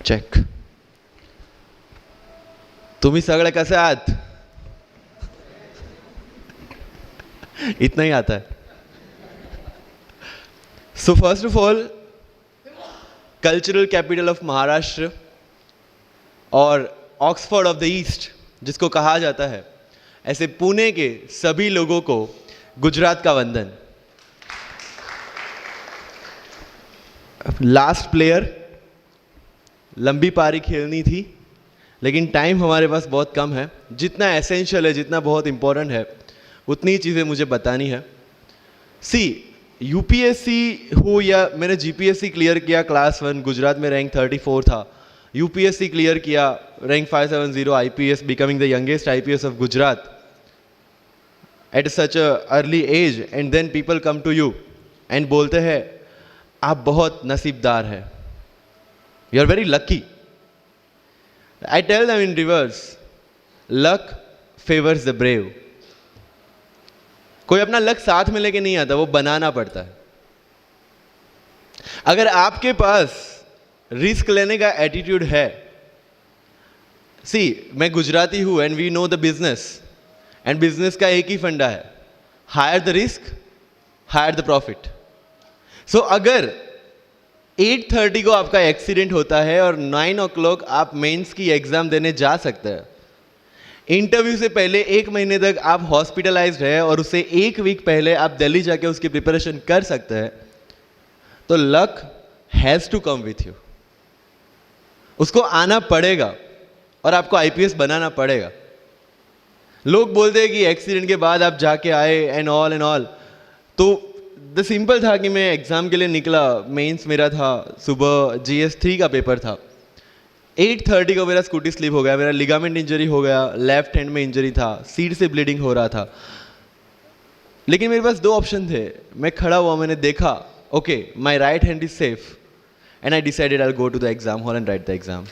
Check. तुम्ही सगळे कसे आहात? इतना ही आता है. So first of all, cultural capital of Maharashtra और ऑक्सफोर्ड ऑफ द ईस्ट जिसको कहा जाता है, ऐसे पुणे के सभी लोगों को गुजरात का वंदन. लास्ट प्लेयर, लंबी पारी खेलनी थी लेकिन टाइम हमारे पास बहुत कम है. जितना एसेंशियल है, जितना बहुत इंपॉर्टेंट है, उतनी ही चीज़ें मुझे बतानी है. सी, यूपीएससी हो या मैंने जीपीएससी क्लियर किया क्लास 1, गुजरात में रैंक 34 था. यूपीएससी क्लियर किया, rank 570, IPS, becoming the youngest IPS of Gujarat at such a early age. And then people come to you and बोलते हैं आप बहुत नसीबदार है, you are very lucky. I tell them in reverse, luck favors the brave. कोई अपना luck साथ में लेके नहीं आता, वो बनाना पड़ता है. अगर आपके पास रिस्क लेने का एटीट्यूड है, सी, मैं गुजराती हूं and we know the business, and business का एक ही फंडा है, higher the risk, higher the profit. So अगर 8:30 को आपका एक्सीडेंट होता है और 9 o'clock आप मेंस की एग्जाम देने जा सकते हैं. इंटरव्यू से पहले 1 महीने तक आप हॉस्पिटलाइज्ड है और उससे 1 वीक पहले आप दिल्ली जाके उसकी प्रिपरेशन कर सकते हैं. तो luck has to come with you. उसको आना पड़ेगा और आपको आईपीएस बनाना पड़ेगा. लोग बोलते हैं कि एक्सीडेंट के बाद आप जाके आए एंड ऑल. तो द सिंपल था कि मैं एग्ज़ाम के लिए निकला, मेंस मेरा था, सुबह GS3 का पेपर था. 8:30 को मेरा स्कूटी स्लिप हो गया, मेरा लिगामेंट इंजरी हो गया, लेफ्ट हैंड में इंजरी था, सीट से ब्लीडिंग हो रहा था. लेकिन मेरे पास 2 ऑप्शन थे. मैं खड़ा हुआ, मैंने देखा, okay, my right hand is safe, and I decided I will go to the exam hall and write the exam.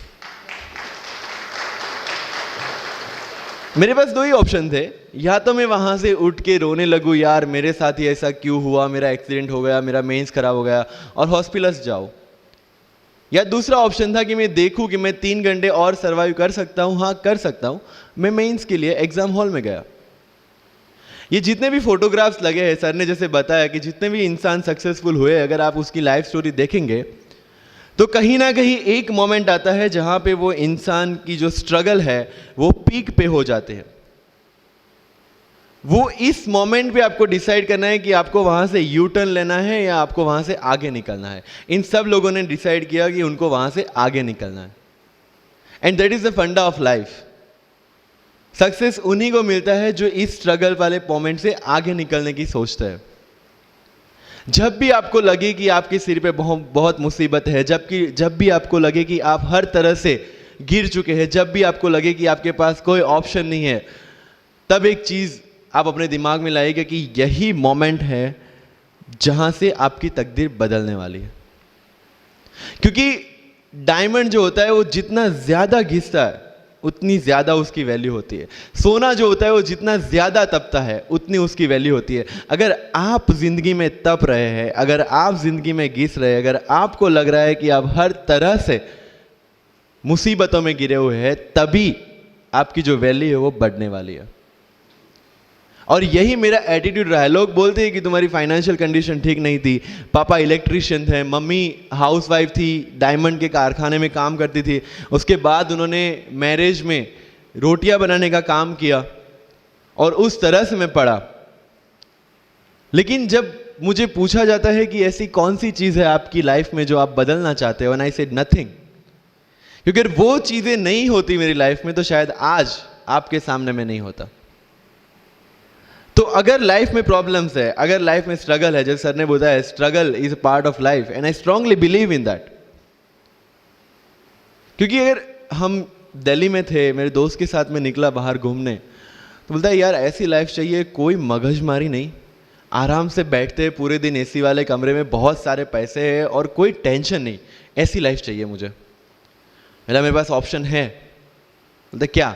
मेरे पास 2 ही ऑप्शन थे. या तो मैं वहाँ से उठ के रोने लगूँ, यार मेरे साथ ही ऐसा क्यों हुआ, मेरा एक्सीडेंट हो गया, मेरा मेंस खराब हो गया, और हॉस्पिटल जाओ. या दूसरा ऑप्शन था कि मैं देखूँ कि मैं 3 घंटे और सर्वाइव कर सकता हूँ. हाँ, कर सकता हूँ. मैं मेंस के लिए एग्जाम हॉल में गया. ये जितने भी फोटोग्राफ्स लगे हैं, सर ने जैसे बताया कि जितने भी इंसान सक्सेसफुल हुए, अगर आप उसकी लाइफ स्टोरी देखेंगे तो कहीं ना कहीं एक मोमेंट आता है जहाँ पे वो इंसान की जो स्ट्रगल है वो पीक पे हो जाते हैं. वो इस मोमेंट पे आपको डिसाइड करना है कि आपको वहां से यू टर्न लेना है या आपको वहां से आगे निकलना है. इन सब लोगों ने डिसाइड किया कि उनको वहां से आगे निकलना है. एंड दैट इज द फंडा ऑफ लाइफ. सक्सेस उन्हीं को मिलता है जो इस स्ट्रगल वाले मोमेंट से आगे निकलने की सोचता है. जब भी आपको लगे कि आपके सिर पे बहुत मुसीबत है, जब भी आपको लगे कि आप हर तरह से गिर चुके हैं, जब भी आपको लगे कि आपके पास कोई ऑप्शन नहीं है, तब एक चीज आप अपने दिमाग में लाइएगा कि यही मोमेंट है जहां से आपकी तकदीर बदलने वाली है. क्योंकि डायमंड जो होता है वो जितना ज्यादा घिसता है उतनी ज्यादा उसकी वैल्यू होती है. सोना जो होता है वो जितना ज्यादा तपता है उतनी उसकी वैल्यू होती है. अगर आप जिंदगी में तप रहे हैं, अगर आप जिंदगी में घिस रहे हैं, अगर आपको लग रहा है कि आप हर तरह से मुसीबतों में गिरे हुए हैं, तभी आपकी जो वैल्यू है वो बढ़ने वाली है. और यही मेरा एटीट्यूड रहा है. लोग बोलते हैं कि तुम्हारी फाइनेंशियल कंडीशन ठीक नहीं थी, पापा इलेक्ट्रिशियन थे, मम्मी हाउसवाइफ थी, डायमंड के कारखाने में काम करती थी, उसके बाद उन्होंने मैरिज में रोटियां बनाने का काम किया और उस तरह से मैं पढ़ा. लेकिन जब मुझे पूछा जाता है कि ऐसी कौन सी चीज़ है आपकी लाइफ में जो आप बदलना चाहते हो, एंड आई सेड नथिंग. क्योंकि अगर वो चीज़ें नहीं होती मेरी लाइफ में तो शायद आज आपके सामने मैं नहीं होता. तो अगर लाइफ में प्रॉब्लम्स है, अगर लाइफ में स्ट्रगल है, जैसे सर ने बताया struggle is a part of life, and I strongly believe in that. क्योंकि अगर हम दिल्ली में थे, मेरे दोस्त के साथ में निकला बाहर घूमने, तो बोलता है यार ऐसी लाइफ चाहिए, कोई मगजमारी नहीं, आराम से बैठते पूरे दिन एसी वाले कमरे में, बहुत सारे पैसे हैं और कोई टेंशन नहीं, ऐसी लाइफ चाहिए मुझे. मेरे पास ऑप्शन है. बोलते क्या?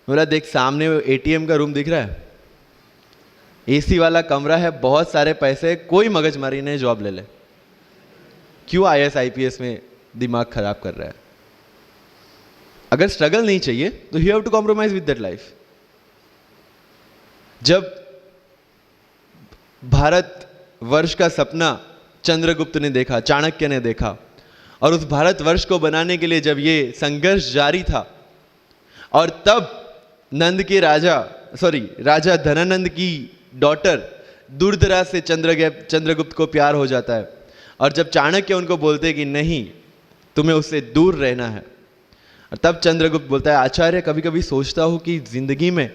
बोला देख सामने एटीएम का रूम दिख रहा है, एसी वाला कमरा है, बहुत सारे पैसे, कोई मगजमारी नहीं, जॉब ले ले. क्यों IAS IPS में दिमाग खराब कर रहा है? अगर स्ट्रगल नहीं चाहिए तो you have to compromise with that life. जब भारत वर्ष का सपना चंद्रगुप्त ने देखा, चाणक्य ने देखा, और उस भारतवर्ष को बनाने के लिए जब ये संघर्ष जारी था, और तब नंद के राजा धनानंद की डॉटर दूरदराज से चंद्रगुप्त को प्यार हो जाता है, और जब चाणक्य उनको बोलते हैं कि नहीं, तुम्हें उससे दूर रहना है, और तब चंद्रगुप्त बोलता है, आचार्य कभी कभी सोचता हूं कि जिंदगी में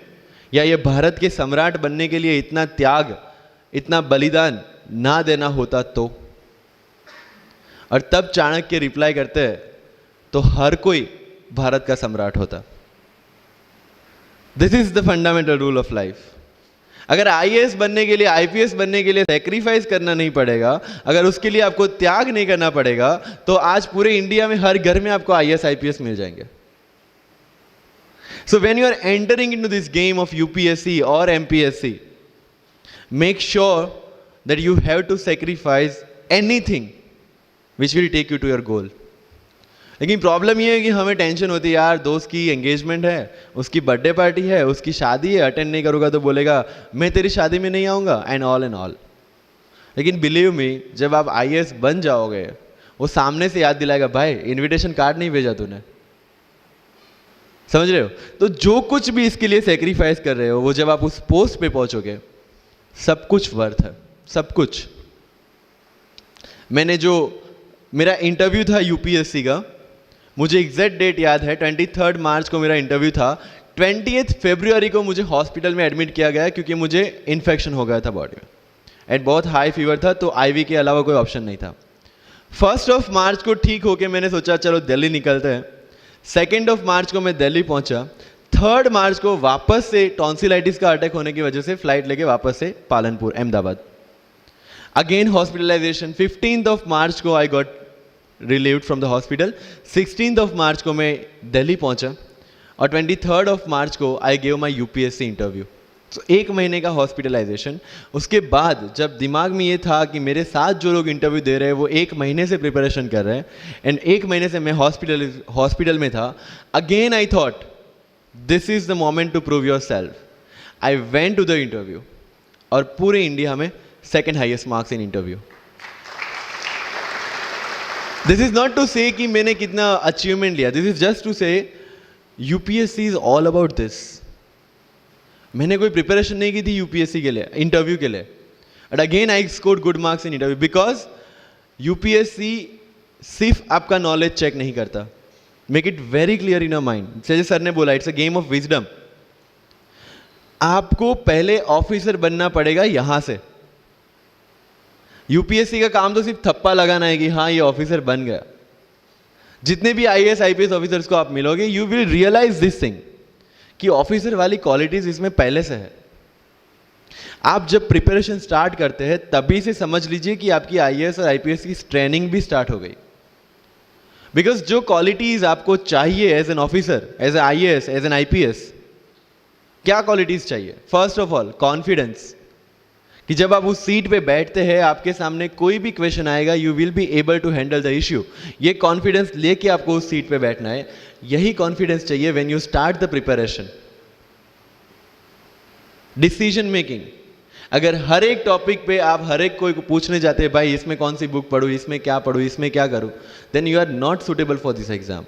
या ये भारत के सम्राट बनने के लिए इतना त्याग, इतना बलिदान ना देना होता तो। और तब चाणक्य रिप्लाई करते हैं, तो हर कोई भारत का सम्राट होता। This is the fundamental rule of life. अगर आईएएस बनने के लिए, आईपीएस बनने के लिए सैक्रिफाइस करना नहीं पड़ेगा, अगर उसके लिए आपको त्याग नहीं करना पड़ेगा, तो आज पूरे इंडिया में हर घर में आपको आईएएस आईपीएस मिल जाएंगे। So when you are entering into this game of UPSC or MPSC, make sure that you have to sacrifice anything which will take you to your goal. लेकिन प्रॉब्लम ये है कि हमें टेंशन होती है, यार दोस्त की एंगेजमेंट है, उसकी बर्थडे पार्टी है, उसकी शादी है, अटेंड नहीं करूँगा तो बोलेगा मैं तेरी शादी में नहीं आऊँगा, एंड ऑल। लेकिन बिलीव मी, जब आप आईएएस बन जाओगे, वो सामने से याद दिलाएगा, भाई इनविटेशन कार्ड नहीं भेजा तूने। समझ रहे हो? तो जो कुछ भी इसके लिए सेक्रीफाइस कर रहे हो, वो जब आप उस पोस्ट पे पहुंचोगे, सब कुछ वर्थ है, सब कुछ। मेरा इंटरव्यू था यूपीएससी का, मुझे एग्जैक्ट डेट याद है, 23 मार्च को मेरा इंटरव्यू था। 28 फरवरी को मुझे हॉस्पिटल में एडमिट किया गया क्योंकि मुझे इन्फेक्शन हो गया था बॉडी में, एंड बहुत हाई फीवर था, तो आईवी के अलावा कोई ऑप्शन नहीं था। 1 मार्च को ठीक होके मैंने सोचा चलो दिल्ली निकलते हैं। 2 मार्च को मैं दिल्ली पहुंचा। 3 मार्च को वापस से टॉन्सिलाइटिस का अटैक होने की वजह से फ्लाइट लेके वापस से पालनपुर, अहमदाबाद, अगेन हॉस्पिटलाइजेशन। 15 मार्च को I got relieved from the hospital. 16 मार्च को मैं दिल्ली पहुंचा, और 23 मार्च को I gave my UPSC interview. तो 1 महीने का हॉस्पिटलाइजेशन। उसके बाद जब दिमाग में ये था कि मेरे साथ जो लोग इंटरव्यू दे रहे हैं वो 1 महीने से प्रिपरेशन कर रहे हैं, एंड 1 महीने से मैं हॉस्पिटल में था, again I thought this is the moment to prove yourself. I went to the interview, और पूरे इंडिया में 2nd highest marks in interview. This is not to say कि मैंने कितना अचीवमेंट लिया, this is just to say UPSC is all about this. मैंने कोई preparation नहीं की थी यूपीएससी के लिए, इंटरव्यू के लिए, but again I scored good marks in interview, because UPSC सिर्फ आपका नॉलेज चेक नहीं करता। Make it very clear in your mind, जैसे सर ने बोला, it's a game of wisdom. आपको पहले ऑफिसर बनना पड़ेगा यहां से। यूपीएससी का काम तो सिर्फ थप्पा लगाना है कि हाँ ये ऑफिसर बन गया। जितने भी आईएएस आईपीएस ऑफिसर्स को आप मिलोगे, you will realise this thing कि ऑफिसर वाली क्वालिटीज इसमें पहले से है। आप जब प्रिपरेशन स्टार्ट करते हैं तभी से समझ लीजिए कि आपकी आईएएस और आईपीएस की ट्रेनिंग भी स्टार्ट हो गई। बिकॉज जो क्वालिटीज आपको चाहिए as an officer, as a IAS, as an IPS, क्या क्वालिटीज चाहिए? फर्स्ट ऑफ ऑल कॉन्फिडेंस, कि जब आप उस सीट पे बैठते हैं, आपके सामने कोई भी क्वेश्चन आएगा, you will be able to handle the issue. ये कॉन्फिडेंस लेके आपको उस सीट पे बैठना है। यही कॉन्फिडेंस चाहिए when you start the preparation. Decision making, अगर हर एक टॉपिक पे आप हर एक कोई को पूछने जाते हैं, भाई इसमें कौन सी बुक पढूं, इसमें क्या पढूं, इसमें क्या करूं, then you are not suitable for this exam.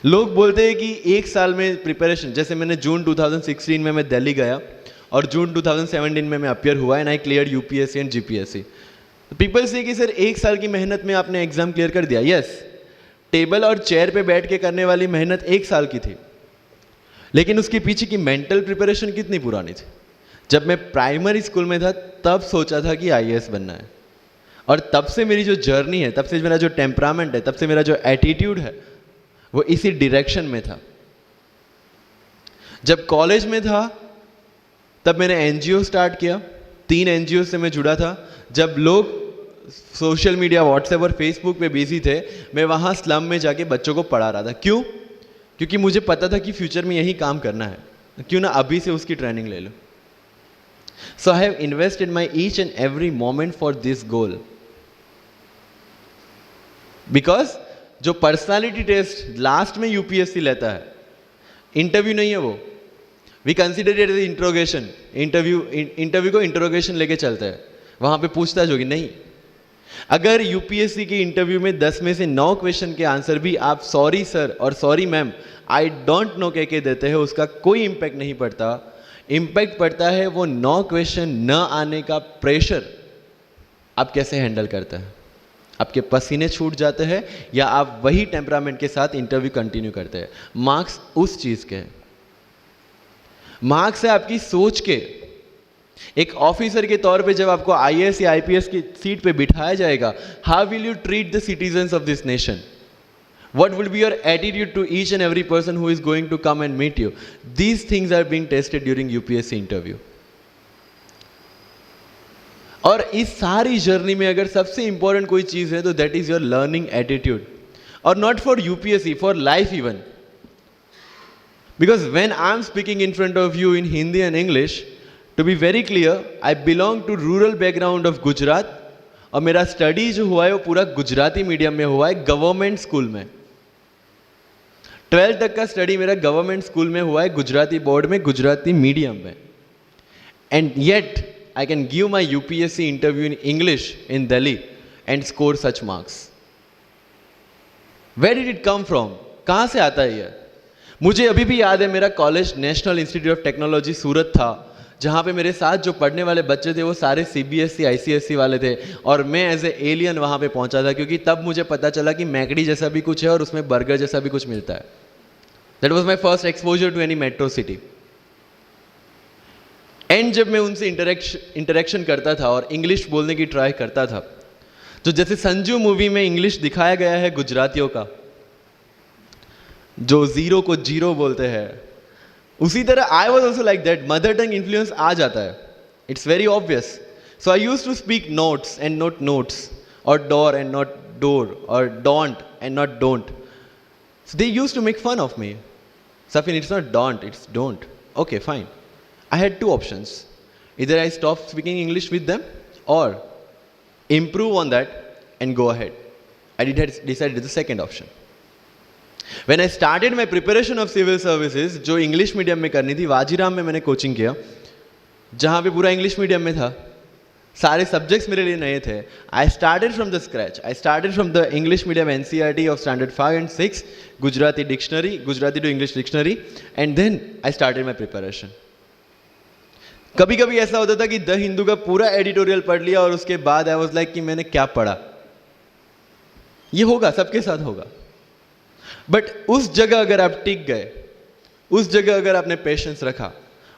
लोग बोलते हैं कि 1 साल में प्रिपरेशन, जैसे मैंने जून 2016 में मैं दिल्ली गया, और जून 2017 में मैं अपियर हुआ, and I clear UPSC and GPSC. People से कि सर 1 साल की मेहनत में आपने एग्जाम क्लियर कर दिया। यस, टेबल और चेयर पे बैठ के करने वाली मेहनत 1 साल की थी, लेकिन उसके पीछे की मेंटल प्रिपरेशन कितनी पुरानी थी। जब मैं प्राइमरी स्कूल में था तब सोचा था कि आईएएस बनना है, और तब से मेरी जो जर्नी है, तब से मेरा जो टेम्परामेंट है, तब से मेरा जो एटीट्यूड है, वो इसी डायरेक्शन में था। जब कॉलेज में था तब मैंने एनजीओ स्टार्ट किया, 3 एनजीओ से मैं जुड़ा था। जब लोग सोशल मीडिया, व्हाट्सएप और फेसबुक पे बिजी थे, मैं वहाँ स्लम में जाके बच्चों को पढ़ा रहा था। क्यों? क्योंकि मुझे पता था कि फ्यूचर में यही काम करना है, क्यों ना अभी से उसकी ट्रेनिंग ले लो। So I have invested my each and every moment for this goal, because जो पर्सनालिटी टेस्ट लास्ट में यूपीएससी लेता है, इंटरव्यू नहीं है वो, we consider it as interrogation. Interview को इंट्रोगेशन लेके चलता है, वहां पे पूछताछ होगी नहीं। अगर यूपीएससी के इंटरव्यू में 10 में से 9 क्वेश्चन के आंसर भी आप सॉरी सर और sorry ma'am I don't know कह के देते हैं, उसका कोई इंपैक्ट नहीं पड़ता। इंपैक्ट पड़ता है वो 9 क्वेश्चन न आने का प्रेशर आप कैसे हैंडल करते हैं। आपके पसीने छूट जाते हैं या आप वही टेम्परामेंट के साथ इंटरव्यू कंटिन्यू करते हैं। मार्क्स उस चीज के, मार्क्स है आपकी सोच के। एक ऑफिसर के तौर पे जब आपको आईएएस या आईपीएस की सीट पे बिठाया जाएगा, how will you treat the citizens of this nation? What will be your attitude to each and every person who is going to come and meet you? These things are being tested during UPSC interview. और इस सारी journey में अगर सबसे important कोई चीज है तो that is your learning attitude, और not for UPSC, for life even. Because when I am speaking in front of you in Hindi and English, to be very clear, I belong to rural background of Gujarat, और मेरा study जो हुआ है वो पूरा Gujarati medium में हुआ है, गवर्नमेंट स्कूल में। 12th तक का स्टडी मेरा गवर्नमेंट स्कूल में हुआ है, गुजराती बोर्ड में, गुजराती मीडियम में। And yet I can give my UPSC interview in English in Delhi and score such marks. Where did it come from? कहां से आता है ये? मुझे अभी भी याद है, मेरा college National Institute of Technology Surat था, जहाँ पे मेरे साथ जो पढ़ने वाले बच्चे थे वो सारे सीबीएसई आईसीएसई वाले थे, और मैं एज ए एलियन वहाँ पे पहुँचा था, क्योंकि तब मुझे पता चला कि मैकडी जैसा भी कुछ है और उसमें बर्गर जैसा भी कुछ मिलता है। That was my first exposure to any metro city. And जब मैं उनसे इंटरेक्शन करता था और इंग्लिश बोलने की ट्राई करता था, तो जैसे संजू मूवी में इंग्लिश दिखाया गया है गुजरातियों का, जो जीरो को जीरो बोलते हैं, उसी तरह I was also like that. Mother tongue influence आ जाता है, it's very obvious. So I use to speak notes and not notes, और डोर एंड नॉट डोर, और don't and not don't. So they use to make fun of me. Safin, it's not don't, it's don't. Okay, fine. I had 2 options. Either I stop speaking English with them or improve on that and go ahead. I decided the second option. When I started my preparation of civil services, जो English medium में करनी थी, वाजीराम में मैंने coaching किया, जहाँ पे पूरा इंग्लिश मीडियम में था, सारे सब्जेक्ट्स मेरे लिए नए थे। I started from the scratch. I started from the English medium NCERT of standard 5 and 6, Gujarati dictionary, Gujarati to English dictionary, and then I started my preparation. कभी कभी ऐसा होता था कि द हिंदू का पूरा एडिटोरियल पढ़ लिया और उसके बाद आई वाज लाइक कि मैंने क्या पढ़ा। ये होगा, सबके साथ होगा। बट उस जगह अगर आप टिक गए, उस जगह अगर आपने पेशेंस रखा,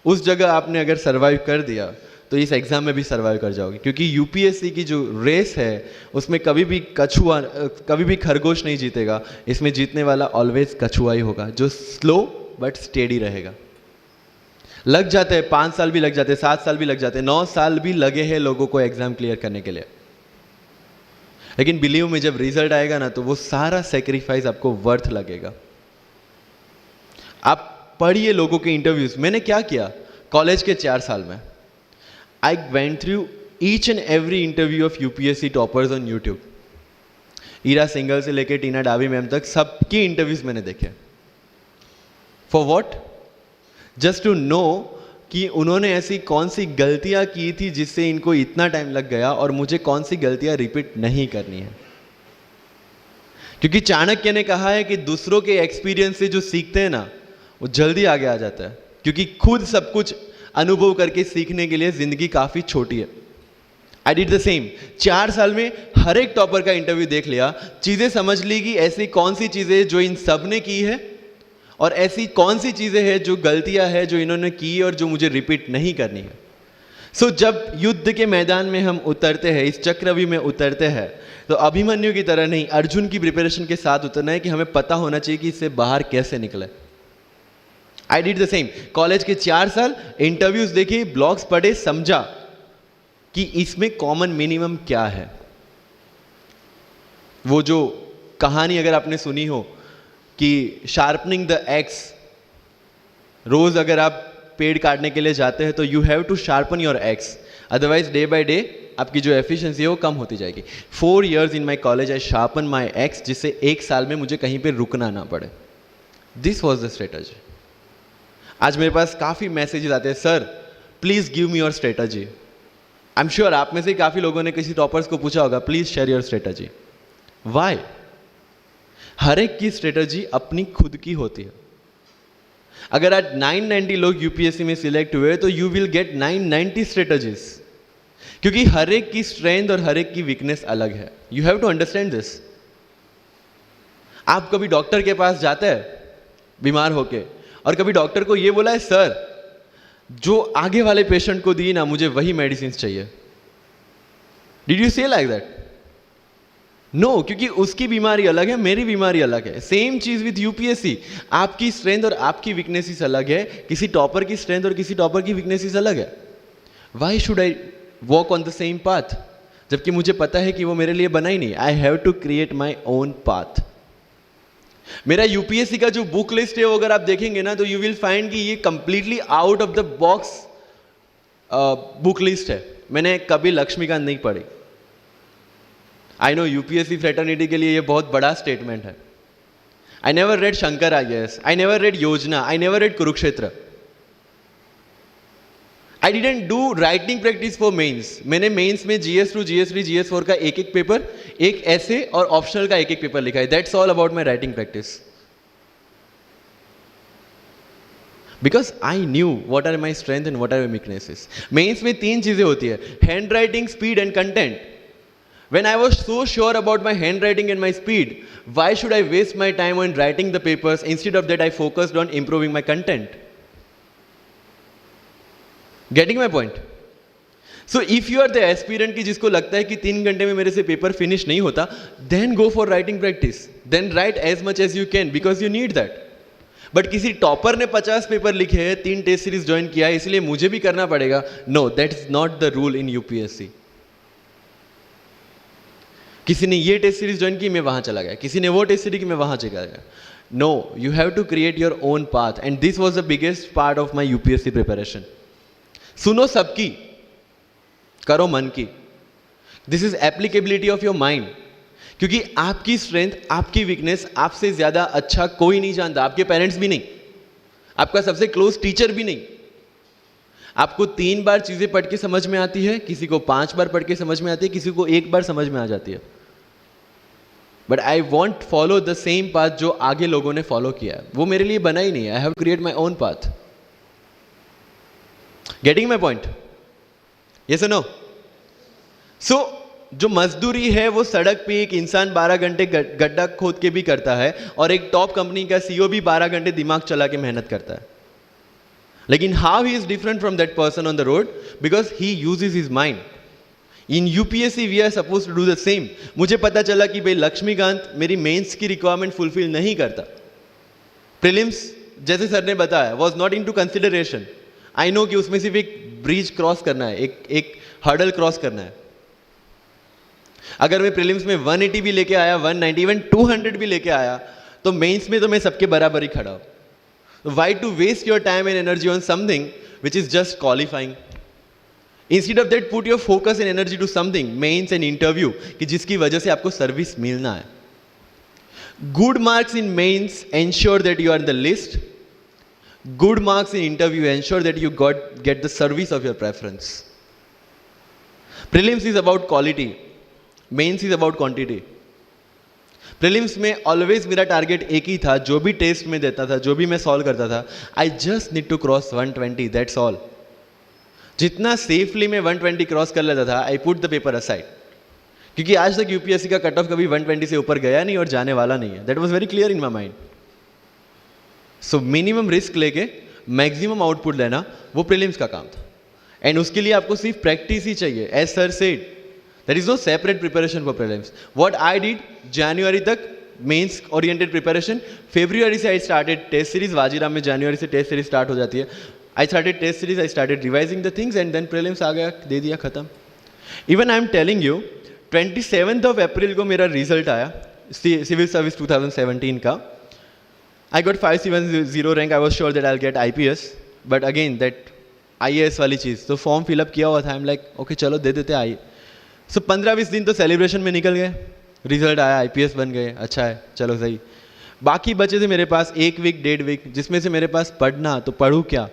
उस जगह आपने अगर सर्वाइव कर दिया, तो इस एग्जाम में भी सर्वाइव कर जाओगे। क्योंकि यूपीएससी की जो रेस है उसमें कभी भी कछुआ, कभी भी खरगोश नहीं जीतेगा। इसमें जीतने वाला ऑलवेज कछुआ ही होगा, जो स्लो बट स्टेडी रहेगा। लग जाते हैं 5 साल भी लग जाते हैं, 7 साल भी लग जाते हैं, 9 साल भी लगे हैं लोगों को एग्जाम क्लियर करने के लिए। लेकिन बिलीव में जब रिजल्ट आएगा ना, तो वो सारा सेक्रीफाइस आपको वर्थ लगेगा। आप पढ़िए लोगों के इंटरव्यूज। मैंने क्या किया कॉलेज के 4 साल में, I went through each and every interview of UPSC toppers on YouTube. Ira Singhal से लेकर टीना डाबी मैम तक सबकी इंटरव्यूज मैंने देखे। For what? Just to know कि उन्होंने ऐसी कौन सी गलतियां की थी जिससे इनको इतना टाइम लग गया, और मुझे कौन सी गलतियां रिपीट नहीं करनी है। क्योंकि चाणक्य ने कहा है कि दूसरों के एक्सपीरियंस से जो सीखते हैं ना, वो जल्दी आगे आ जाता है, क्योंकि खुद सब कुछ अनुभव करके सीखने के लिए जिंदगी काफी छोटी है। I did the same. 4 साल में हर एक टॉपर का इंटरव्यू देख लिया, चीजें समझ ली कि ऐसी कौन सी चीजें जो इन सब ने की है, और ऐसी कौन सी चीजें हैं जो गलतियां हैं जो इन्होंने की और जो मुझे रिपीट नहीं करनी है। सो जब युद्ध के मैदान में हम उतरते हैं, इस चक्रव्यूह में उतरते हैं, तो अभिमन्यु की तरह नहीं, अर्जुन की प्रिपरेशन के साथ उतरना है कि हमें पता होना चाहिए कि इससे बाहर कैसे निकले। I did the same. College के 4 साल इंटरव्यूज देखे, ब्लॉग्स पढ़े, समझा कि इसमें कॉमन मिनिमम क्या है। वो जो कहानी अगर आपने सुनी हो कि शार्पनिंग द एक्स, रोज अगर आप पेड़ काटने के लिए जाते हैं तो you have to sharpen your axe, otherwise day by day आपकी जो एफिशिएंसी है वो कम होती जाएगी। 4 years in my college I sharpen my x, जिससे 1 साल में मुझे कहीं पे रुकना ना पड़े। This was the strategy. आज मेरे पास काफ़ी मैसेजेस आते हैं, sir please give me your strategy. I am sure आप में से काफ़ी लोगों ने किसी टॉपर्स को पूछा होगा, please share your strategy. Why? हर एक की स्ट्रेटजी अपनी खुद की होती है। अगर आज 990 लोग यूपीएससी में सिलेक्ट हुए तो यू विल गेट 990 स्ट्रेटजीज, क्योंकि हर एक की स्ट्रेंथ और हर एक की वीकनेस अलग है। You have to understand this. आप कभी डॉक्टर के पास जाते हैं बीमार होके, और कभी डॉक्टर को ये बोला है, सर जो आगे वाले पेशेंट को दी ना, मुझे वही मेडिसिन चाहिए। डिड यू से लाइक दैट? नो, क्योंकि उसकी बीमारी अलग है, मेरी बीमारी अलग है। सेम चीज विथ यूपीएससी, आपकी स्ट्रेंथ और आपकी वीकनेसेस अलग है, किसी टॉपर की स्ट्रेंथ और किसी टॉपर की वीकनेसेस अलग है। Why should I walk on the same path, जबकि मुझे पता है कि वो मेरे लिए बना ही नहीं। I have to create my own path. मेरा यूपीएससी का जो बुक लिस्ट है वो अगर आप देखेंगे ना, तो यू विल फाइंड कि ये completely out of the box book list है। मैंने कभी लक्ष्मीकांत नहीं पढ़ी। आई नो यूपीएससी फ्रेटर्निटी के लिए ये बहुत बड़ा स्टेटमेंट है। I never read Shankar IAS, I never read Yojana, I never read Kurukshetra. I didn't do writing practice for mains. मैंने मेंस में GS2, GS3, GS4 का एक पेपर, एक ऐसे और ऑप्शनल का एक पेपर लिखा है। That's all about my writing practice. Because I knew what are my strength and what are my weaknesses. Mains में 3 चीजें होती है, handwriting, speed and content. When I was so sure about my handwriting and my speed, why should I waste my time on writing the papers? Instead of that, I focused on improving my content. Getting my point? So if you are the aspirant की जिसको लगता है कि 3 घंटे में मेरे से paper finish नहीं होता, then go for writing practice. Then write as much as you can because you need that. But किसी टॉपर ने 50 पेपर लिखे हैं, 3 टेस्ट सीरीज ज्वाइन किया है, इसलिए मुझे भी करना पड़ेगा। No, that is not the rule in UPSC. किसी ने ये टेस्ट सीरीज ज्वाइन की, मैं वहां चला गया, किसी ने वो टेस्ट सीरीज की, मैं वहां चला गया। No, you have to create your own path, and this was the biggest part of my UPSC preparation. सुनो सबकी, करो मन की। This is applicability of your mind, क्योंकि आपकी स्ट्रेंथ, आपकी वीकनेस आपसे ज्यादा अच्छा कोई नहीं जानता। आपके पेरेंट्स भी नहीं, आपका सबसे क्लोज टीचर भी नहीं। आपको 3 बार चीजें पढ़ के समझ में आती है, किसी को 5 बार पढ़ के समझ में आती है, किसी को 1 बार समझ में आ जाती है। But I want follow the same path जो आगे लोगों ने फॉलो किया है, वो मेरे लिए बना ही नहीं है। I have create my own path. Getting my point? Yes और नो? सो जो मजदूरी है वो सड़क पे एक इंसान 12 घंटे गड्ढा खोद के भी करता है, और एक टॉप कंपनी का CEO भी 12 घंटे दिमाग चला के मेहनत करता है। लेकिन how he is different from that person on the road? Because he uses his mind. In UPSC we are suppose to do the same. मुझे पता चला कि भाई लक्ष्मीकांत मेरी मेंस की रिक्वायरमेंट फुलफिल नहीं करता। प्रीलिम्स जैसे सर ने बताया was not into consideration. I know कि उसमें सिर्फ एक ब्रिज क्रॉस करना है, एक हर्डल क्रॉस करना है। अगर मैं प्रीलिम्स में 180 भी लेके आया, 190, इवन 200 भी लेके आया, तो मेंस में तो मैं सबके बराबर ही खड़ा हूं। Why to waste your time and energy on something which is just qualifying? Instead of that put your focus and energy to something, mains and interview, कि जिसकी वजह से आपको सर्विस मिलना है। Good marks in mains ensure that you are in the list. Good marks in interview ensure that you get the service of your preference. Prelims is about quality, mains is about quantity. Prelims में always मेरा target एक ही था, जो भी test में देता था, जो भी मैं सॉल्व करता था, I just need to cross 120, that's all. जितना सेफली मैं 120 क्रॉस कर लेता था, I put the paper aside. क्योंकि आज तक यूपीएससी का कट ऑफ कभी 120 से ऊपर गया नहीं और जाने वाला नहीं है. That was very clear in my mind. So minimum risk लेके मैक्सिमम आउटपुट लेना वो प्रीलिम्स का काम था. एंड उसके लिए आपको सिर्फ प्रैक्टिस ही चाहिए. As sir said, there is no separate preparation for prelims. What I did, जनवरी तक मेंस ओरिएंटेड प्रिपरेशन. फरवरी से I started test series. Vajiram में जनवरी से टेस्ट सीरीज स्टार्ट हो जाती है. I started test series, I started revising the things and then prelims आ गया, दे दिया, खत्म. Even I am telling you, 27 April को मेरा रिजल्ट आया सिविल सर्विस 2017 का. I got 570 rank. I was sure that I'll get IPS, but again that IAS वाली चीज़, तो फॉर्म फिलअप किया हुआ था. I'm like, okay चलो दे देते सो 15-20 दिन तो सेलिब्रेशन में निकल गए, रिजल्ट आया, आईपीएस बन गए, अच्छा है, चलो सही। बाकी बचे थे मेरे पास 1 वीक 1.5 वीक, जिसमें से मेरे पास पढ़ना, तो पढ़ूँ क्या?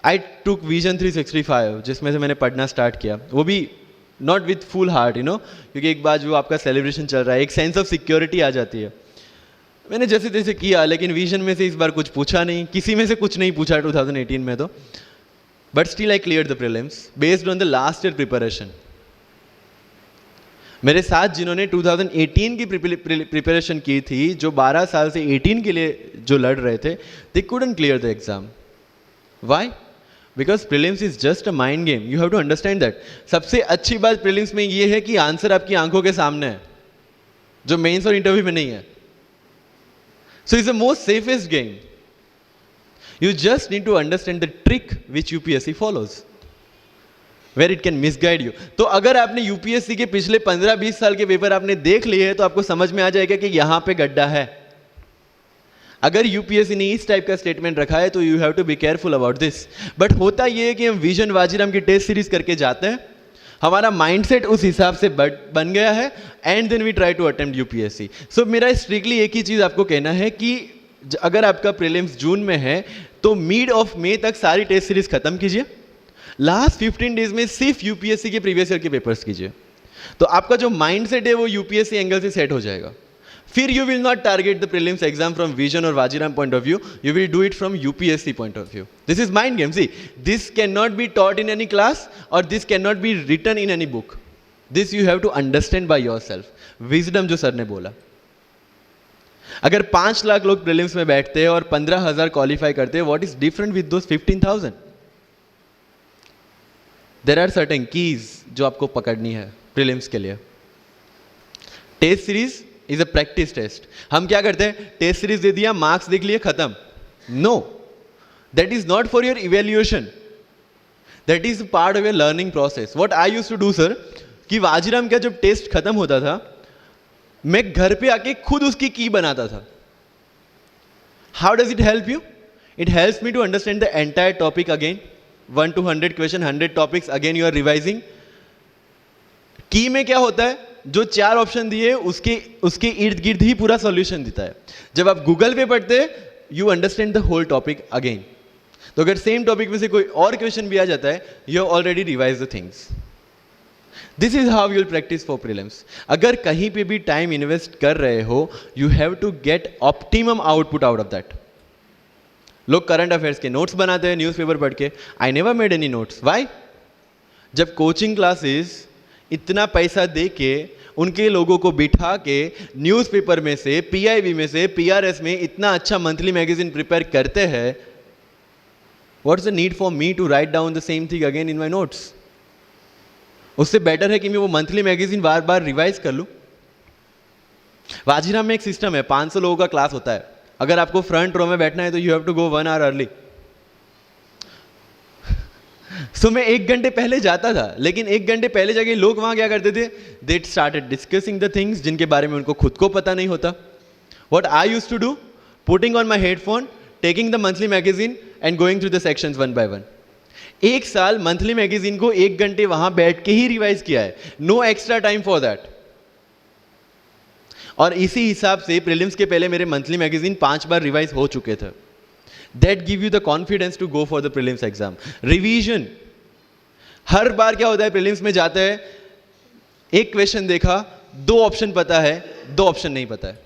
आई टुक विजन 365, जिसमें से मैंने पढ़ना स्टार्ट किया, वो भी नॉट विथ फुल हार्ट, क्योंकि एक बार जो आपका सेलिब्रेशन चल रहा है, एक सेंस ऑफ सिक्योरिटी आ जाती है। मैंने जैसे तैसे किया, लेकिन विजन में से इस बार कुछ पूछा नहीं, किसी में से कुछ नहीं पूछा 2018 में तो, but still I clear the prelims based on the last year preparation. मेरे साथ जिन्होंने 2018 की प्रिपरेशन की थी, जो 12 साल से 18 के लिए जो लड़ रहे थे, they couldn't clear the exam. Why? Because prelims is just a mind game, you have to understand that. सबसे अच्छी बात प्रीलिम्स में ये है कि आंसर आपकी आंखों के सामने है, जो मेंस और इंटरव्यू में नहीं है। So it's the most safest game. You just need to understand the trick which UPSC follows, where it can misguide you. तो अगर आपने यूपीएससी के पिछले 15-20 साल के पेपर आपने देख लिए हैं, तो आपको समझ में आ जाएगा कि यहां पे गड्ढा है। अगर यूपीएससी ने इस टाइप का स्टेटमेंट रखा है, तो you have to be careful about this. But होता यह है कि हम विजन वाजीराम की टेस्ट सीरीज करके जाते हैं, हमारा माइंडसेट उस हिसाब से बन गया है, and then we try to attempt UPSC. So मेरा स्ट्रिक्टली एक ही चीज आपको कहना है कि अगर आपका प्रीलिम्स जून में है, तो मिड ऑफ मई तक सारी टेस्ट सीरीज खत्म कीजिए। लास्ट 15 डेज में सिर्फ यूपीएससी के प्रीवियस ईयर के पेपर्स कीजिए, तो आपका जो माइंडसेट है वो यूपीएससी एंगल से सेट हो जाएगा। फिर you will not target the prelims exam from Vision और Vajiram point of view, you will do it from UPSC point of view. This is mind game. See, this can not be taught in any class और this can not be written in any book. This you have to understand by your self. Wisdom जो sir ने बोला, अगर 5 लाख लोग prelims में बैठते हैं और 15,000 क्वालिफाई करते हैं, what is different with those 15,000? There are certain keys जो आपको पकड़नी है प्रीलिम्स के लिए। Test series is a practice test. हम क्या करते हैं, टेस्ट सीरीज दे दिया, मार्क्स देख लिए, खत्म। No, that is not for your evaluation, that is part of your learning process. What I used to do sir, कि वाजीराम का जब टेस्ट खत्म होता था, मैं घर पे आके खुद उसकी की बनाता था। How does it help you? It helps me to understand the entire topic again, 1 to 100 question, 100 topics, again you are revising. Key में क्या होता है, जो 4 ऑप्शन दिए उसके इर्द गिर्द ही पूरा सॉल्यूशन देता है। जब आप गूगल पे पढ़ते हैं, you understand the whole topic again. तो अगर सेम टॉपिक में से कोई और क्वेश्चन भी आ जाता है, you have already revise the things. This is how you'll practice for prelims. अगर कहीं पे भी टाइम इन्वेस्ट कर रहे हो, you have to get optimum output out of that. लोग करंट अफेयर्स के नोट्स बनाते हैं न्यूज़पेपर पढ़ के। I never made any notes. Why? जब कोचिंग क्लासेस इतना पैसा दे के उनके लोगों को बिठा के न्यूज़पेपर में से, पीआईबी में से, पीआरएस में इतना अच्छा मंथली मैगजीन प्रिपेयर करते हैं, what is the need for me to write down the same thing again in my notes? उससे बेटर है कि मैं वो मंथली मैगजीन बार बार रिवाइज कर लूँ। वाजीराम में एक सिस्टम है, 500 लोगों का क्लास होता है। अगर आपको फ्रंट रो में बैठना है, तो you have to go 1 hour early. So मैं 1 घंटे पहले जाता था, लेकिन 1 घंटे पहले जाके लोग वहां क्या करते थे, they started discussing the things जिनके बारे में उनको खुद को पता नहीं होता। What I used to do, putting on my headphone, taking the monthly magazine and going through the sections 1 by 1। 1 साल मंथली मैगजीन को 1 घंटे वहां बैठ के ही रिवाइज किया है, no extra time for that. और इसी हिसाब से प्रीलिम्स के पहले मेरे मंथली मैगजीन 5 बार रिवाइज हो चुके थे। That give you the confidence to go for the prelims exam. Revision, हर बार क्या होता है, प्रीलिम्स में जाते हैं, एक क्वेश्चन देखा, 2 ऑप्शन पता है, 2 ऑप्शन नहीं पता है,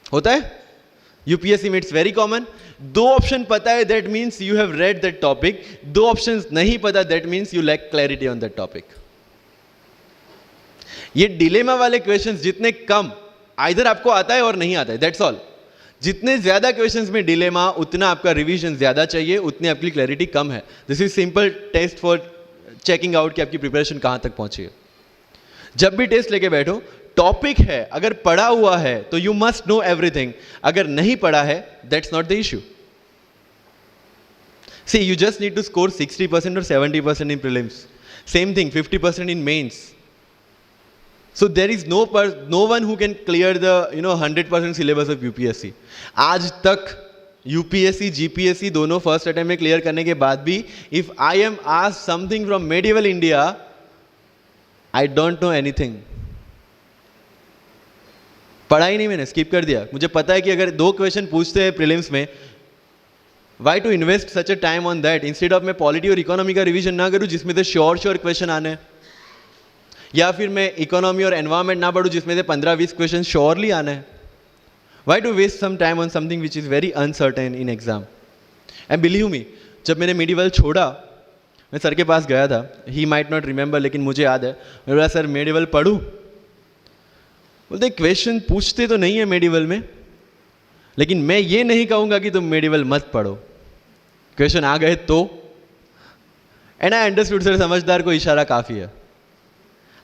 होता है यूपीएससी में, इट्स वेरी कॉमन। 2 ऑप्शन पता है, that means you have read that topic. 2 option नहीं पता, that means you lack clarity on that topic. ये डिलेमा वाले क्वेश्चंस जितने कम, आइदर आपको आता है और नहीं आता है, दैट्स ऑल। जितने ज्यादा क्वेश्चंस में डिलेमा, उतना आपका रिवीजन ज्यादा चाहिए, उतनी आपकी क्लैरिटी कम है। This is simple test for checking out कि आपकी प्रिपरेशन कहां तक पहुंची है। जब भी टेस्ट लेके बैठो, टॉपिक है, अगर पढ़ा हुआ है तो यू मस्ट नो एवरीथिंग, अगर नहीं पढ़ा है, that's not the issue. See, you just need to score 60% or 70% in prelims. Same thing, 50% in mains. So there is no one who can clear the 100% syllabus of UPSC. आज तक UPSC, GPSC दोनों first attempt में clear करने के बाद भी, if I am asked something from medieval India, I don't know anything, पढ़ा ही नहीं, मैंने स्किप कर दिया। मुझे पता है कि अगर 2 क्वेश्चन पूछते हैं प्रीलिम्स में, why to invest such a time on that, instead of मैं पॉलिटी और इकोनॉमी का रिवीजन ना करूं जिसमें से श्योर क्वेश्चन आने हैं, या फिर मैं इकोनॉमी और एनवायरमेंट ना पढ़ूं जिसमें से 15-20 क्वेश्चन श्योरली आना है। Why to waste some time on something which is very uncertain in exam. And believe me, जब मैंने मेडिवल छोड़ा, मैं सर के पास गया था, ही माइट नॉट रिमेंबर, लेकिन मुझे याद है, मैं बोला सर मेडिवल पढ़ूं? बोलते क्वेश्चन पूछते तो नहीं है मेडिवल में, लेकिन मैं ये नहीं कहूंगा कि तुम मेडिवल मत पढ़ो, क्वेश्चन आ गए तो। एंड आई अंडरस्टूड, सर समझदार को इशारा काफी है।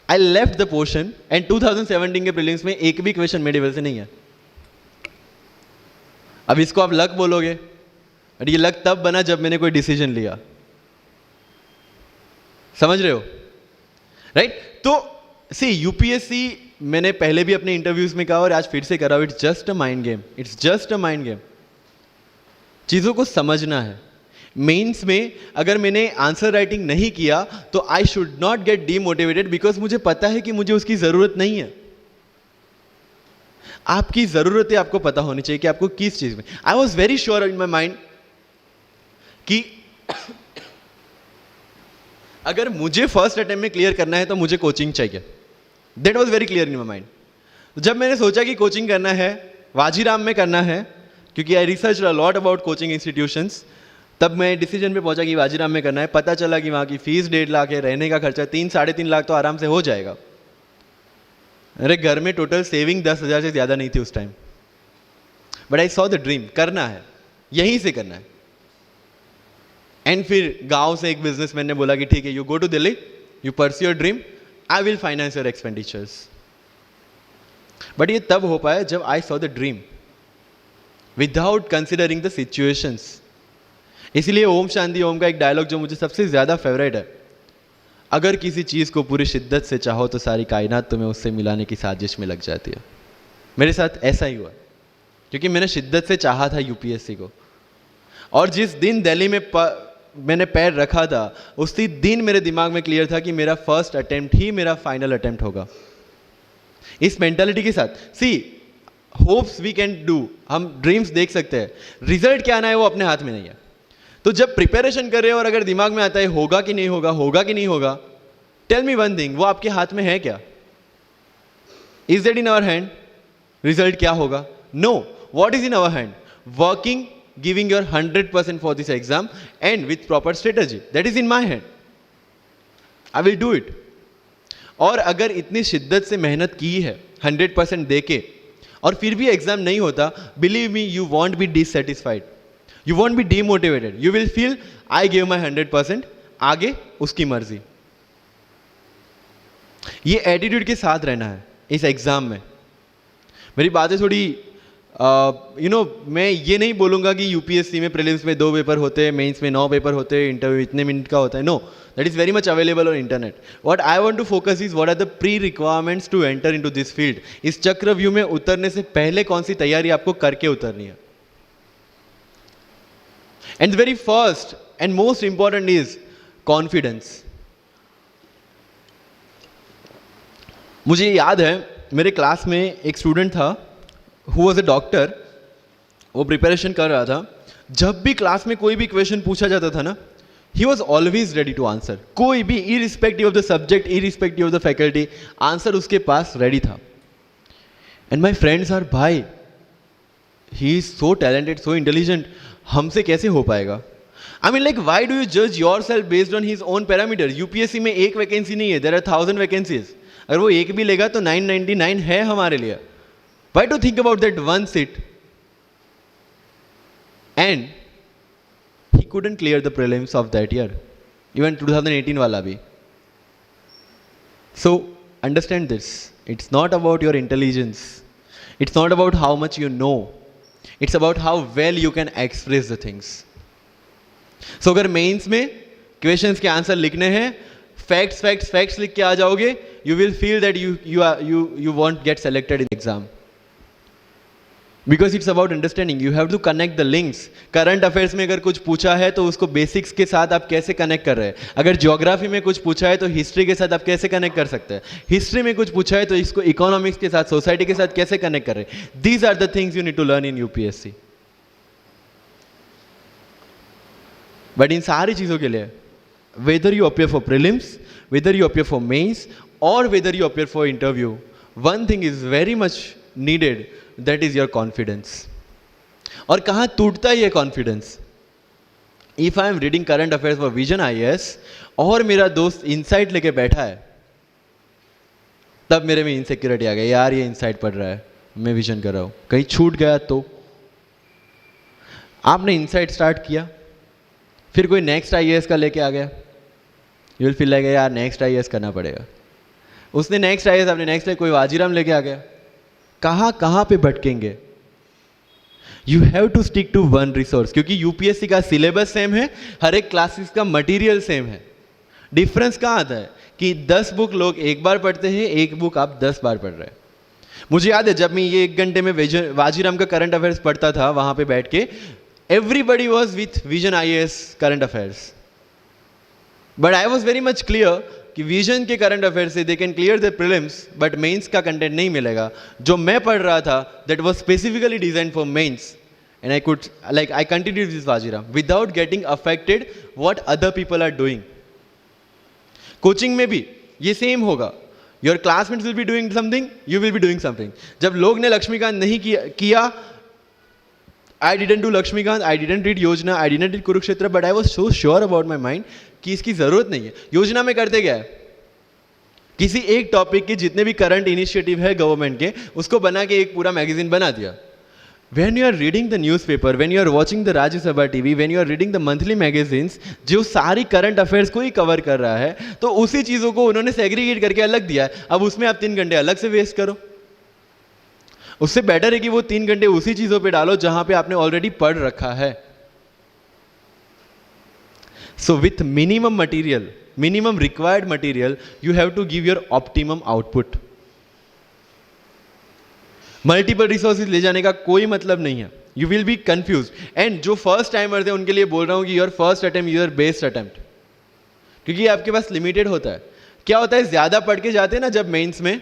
I left the portion and 2017 के प्रीलिम्स में एक भी क्वेश्चन मेडिवल से नहीं है। अब इसको आप लक बोलोगे, और ये लक तब बना जब मैंने कोई डिसीजन लिया, समझ रहे हो, राइट? तो सी यूपीएससी, मैंने पहले भी अपने इंटरव्यूज में कहा और आज फिर से करा, it's just a mind game, it's just a mind game. चीजों को समझना है। मेंस में अगर मैंने आंसर राइटिंग नहीं किया तो I should not gate demotivated, because मुझे पता है कि मुझे उसकी जरूरत नहीं है। आपकी जरूरतें आपको पता होनी चाहिए कि आपको किस चीज में। I was very sure in my mind कि अगर मुझे फर्स्ट अटेम्प्ट में क्लियर करना है तो मुझे कोचिंग चाहिए। That was very clear in my mind. जब मैंने सोचा कि कोचिंग करना है, वाजीराम में करना है, क्योंकि I research a lot about coaching institutions, तब मैं डिसीजन पे पहुंचा कि वाजीराम में करना है। पता चला कि वहाँ की फीस 1.5 लाख है, रहने का खर्चा 3-3.5 लाख तो आराम से हो जाएगा। अरे घर में टोटल सेविंग 10,000 से ज़्यादा नहीं थी उस time. But I saw the dream, करना है, यहीं से करना है। एंड फिर गांव से एक बिजनेसमैन ने बोला कि ठीक है, you go to Delhi, you pursue your dream, I will finance your expenditures. But ये तब हो पाया जब I saw the dream without considering the situations. इसलिए ओम शांति ओम का एक डायलॉग जो मुझे सबसे ज़्यादा फेवरेट है, अगर किसी चीज़ को पूरी शिद्दत से चाहो तो सारी कायनात तुम्हें उससे मिलाने की साजिश में लग जाती है। मेरे साथ ऐसा ही हुआ, क्योंकि मैंने शिद्दत से चाहा था यूपीएससी को, और जिस दिन दिल्ली में मैंने पैर रखा था उसी दिन मेरे दिमाग में क्लियर था कि मेरा फर्स्ट अटेम्प्ट ही मेरा फाइनल अटेम्प्ट होगा। इस मेंटालिटी के साथ, सी होप्स वी कैन डू, हम ड्रीम्स देख सकते हैं, रिजल्ट क्या आना है वो अपने हाथ में नहीं है। तो जब प्रिपरेशन कर रहे हो और अगर दिमाग में आता है होगा कि नहीं होगा, होगा कि नहीं होगा, टेल मी वन थिंग, वो आपके हाथ में है क्या? Is that in our hand? Result क्या होगा? No. What is in our hand? Working, giving your 100% for this exam and with proper strategy, that is in my hand. I will do it. और अगर इतनी शिद्दत से मेहनत की है 100% देके और फिर भी एग्जाम नहीं होता, believe me, you won't be dissatisfied, you won't be demotivated, you will feel I gave my 100%, आगे उसकी मर्जी। ये एटीट्यूड के साथ रहना है इस एग्जाम में। मेरी बातें थोड़ी मैं ये नहीं बोलूँगा कि यूपीएससी में प्रीलिम्स में 2 पेपर होते हैं, मेंस में 9 पेपर होते हैं, इंटरव्यू इतने मिनट का होता है। No, that is very much available on internet. What I want to focus is what are the pre requirements to enter into this field. इस चक्रव्यूह में उतरने से पहले कौन सी तैयारी आपको करके उतरनी है। And very first and most important is confidence. मुझे याद है मेरे क्लास में एक स्टूडेंट था हु वॉज अ डॉक्टर, वो प्रिपरेशन कर रहा था। जब भी क्लास में कोई भी क्वेश्चन पूछा जाता था ना, he was always ready to answer. कोई भी, irrespective of the subject, irrespective of the faculty, answer उसके पास रेडी था। एंड माई फ्रेंड्स आर, भाई he is so talented, so intelligent, हमसे कैसे हो पाएगा? I mean like, why do you जज yourself based on his own parameter? UPSC में एक वैकेंसी नहीं है, देयर आर 1000 वैकेंसीज। अगर वो एक भी लेगा तो 999 है हमारे लिए। Why to think about that one seat? And he couldn't clear the prelims of that year, even 2018 wala bhi. So understand this, it's not about your intelligence, it's not about how much you know, it's about how well you can express the things. So अगर mains में questions के answer लिखने हैं, facts लिख के आ जाओगे, you will feel that you won't get selected in exam. Because it's about understanding, you have to connect the links. Current affairs में अगर कुछ पूछा है तो उसको बेसिक्स के साथ आप कैसे कनेक्ट कर रहे हैं. अगर ज्योग्राफी में कुछ पूछा है तो हिस्ट्री के साथ आप कैसे कनेक्ट कर सकते हैं. हिस्ट्री में कुछ पूछा है तो इसको इकोनॉमिक्स के साथ, सोसाइटी के साथ कैसे कनेक्ट कर रहे हैं. These are the things you need to learn in UPSC. But इन सारी चीजों के लिए, whether you appear for prelims, whether you appear for mains, or whether you appear for interview, one thing is very much needed, that is your confidence. और कहाँ टूटता है ये confidence. If I am reading current affairs for vision IAS और मेरा दोस्त insight लेके बैठा है, तब मेरे में इनसिक्योरिटी आ गई, यार ये इनसाइट पढ़ रहा है, मैं विजन कर रहा हूं, कहीं छूट गया तो. आपने इनसाइट स्टार्ट किया, फिर कोई नेक्स्ट IAS का लेके आ गया, यू विल फील लाइक यार नेक्स्ट IAS करना पड़ेगा. उसने नेक्स्ट IAS, आपने नेक्स्ट कोई वाजीराम लेके आ गया, कहाँ पे भटकेंगे. You have to stick to one resource, क्योंकि यूपीएससी का सिलेबस सेम है, हर एक क्लासेस का मटेरियल सेम है. डिफरेंस कहाँ आता है कि 10 बुक लोग एक बार पढ़ते हैं, एक बुक आप 10 बार पढ़ रहे हैं. मुझे याद है जब मैं ये 1 घंटे में वाजीराम का करंट अफेयर्स पढ़ता था, वहां पे बैठ के everybody was with Vision IAS current affairs, but I was very much clear कि विजन के करंट अफेयर से they can clear the prelims, but mains का कंटेंट नहीं मिलेगा. जो मैं पढ़ रहा था that was specifically designed for mains, and I could like I continued this Vajiram without getting affected what other people are doing. Coaching में भी ये सेम होगा. Your classmates will be doing something, you will be doing something. जब लोग ने लक्ष्मीकांत नहीं किया, I didn't do Lakshmikant, I didn't read Yojana, I didn't read Kurukshetra, but I was so sure about my mind कि इसकी जरूरत नहीं है. योजना में करते क्या है, किसी एक टॉपिक के जितने भी करंट इनिशिएटिव है गवर्नमेंट के, उसको बना के एक पूरा मैगजीन बना दिया. When you are reading the newspaper, when you are watching the Rajya Sabha TV, when you are reading the monthly magazines, जो सारी करंट अफेयर्स को ही कवर कर रहा है, तो उसी चीजों को उन्होंने सेग्रीगेट करके अलग दिया है. अब उसमें आप 3 घंटे अलग से वेस्ट करो. उससे बेटर है कि वो 3 घंटे उसी चीजों पे डालो जहां पे आपने ऑलरेडी पढ़ रखा है. So with minimum material, minimum required material, you have to give your optimum output. Multiple resources ले जाने का कोई मतलब नहीं है. You will be confuse. And जो फर्स्ट टाइमर्स है उनके लिए बोल रहा हूं कि your first attempt your best attempt, क्योंकि आपके पास लिमिटेड होता है. क्या होता है, ज्यादा पढ़ के जाते हैं ना जब मेंस में,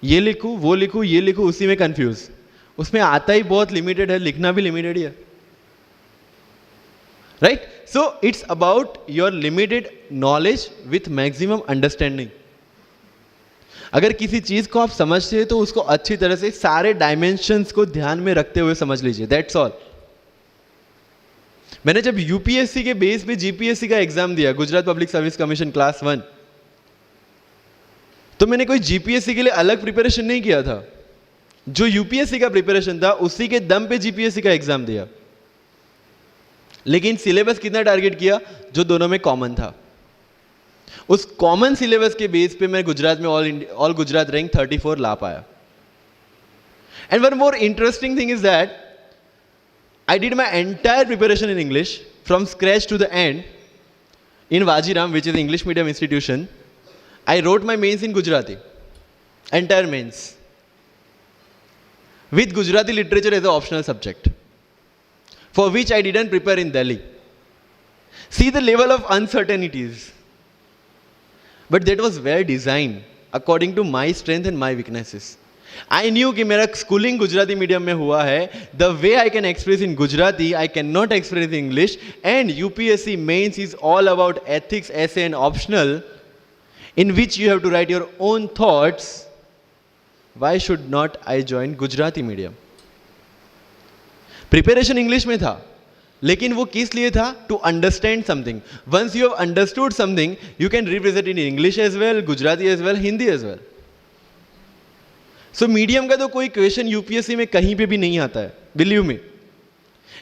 ये लिखूं वो लिखूं ये लिखूं, उसी में कंफ्यूज. उसमें आता ही बहुत लिमिटेड है, लिखना भी लिमिटेड ही है. Right. So it's about your limited knowledge with maximum understanding. अगर किसी चीज को आप समझते हैं तो उसको अच्छी तरह से सारे डायमेंशंस को ध्यान में रखते हुए समझ लीजिए. That's all. मैंने जब यूपीएससी के बेस पे जीपीएससी का एग्जाम दिया, Gujarat public service commission class 1, तो मैंने कोई जीपीएससी के लिए अलग प्रिपरेशन नहीं किया था. जो यूपीएससी का प्रिपरेशन था उसी के दम पे जीपीएससी का एग्जाम दिया. लेकिन सिलेबस कितना टारगेट किया, जो दोनों में कॉमन था. उस कॉमन सिलेबस के बेस पे मैं गुजरात में ऑल गुजरात रैंक 34 ला पाया. And one more interesting thing is that I did my entire preparation in English from scratch to the end in Vajiram, which is English medium institution. I wrote my mains in Gujarati, entire mains, with Gujarati literature as an optional subject, for which I didn't prepare in Delhi. See the level of uncertainties. But that was well designed according to my strength and my weaknesses. I knew कि मेरा schooling Gujarati medium में हुआ है. The way I can express in Gujarati, I cannot express in English. And UPSC mains is all about ethics, essay and optional, in which you have to write your own thoughts. Why should not I join Gujarati medium? Preparation English में था, लेकिन वो किस लिए था? To understand something. Once you have understood something, you can represent in English as well, Gujarati as well, Hindi as well. So medium का तो कोई क्वेश्चन यूपीएससी में कहीं पे भी नहीं आता है. Believe me.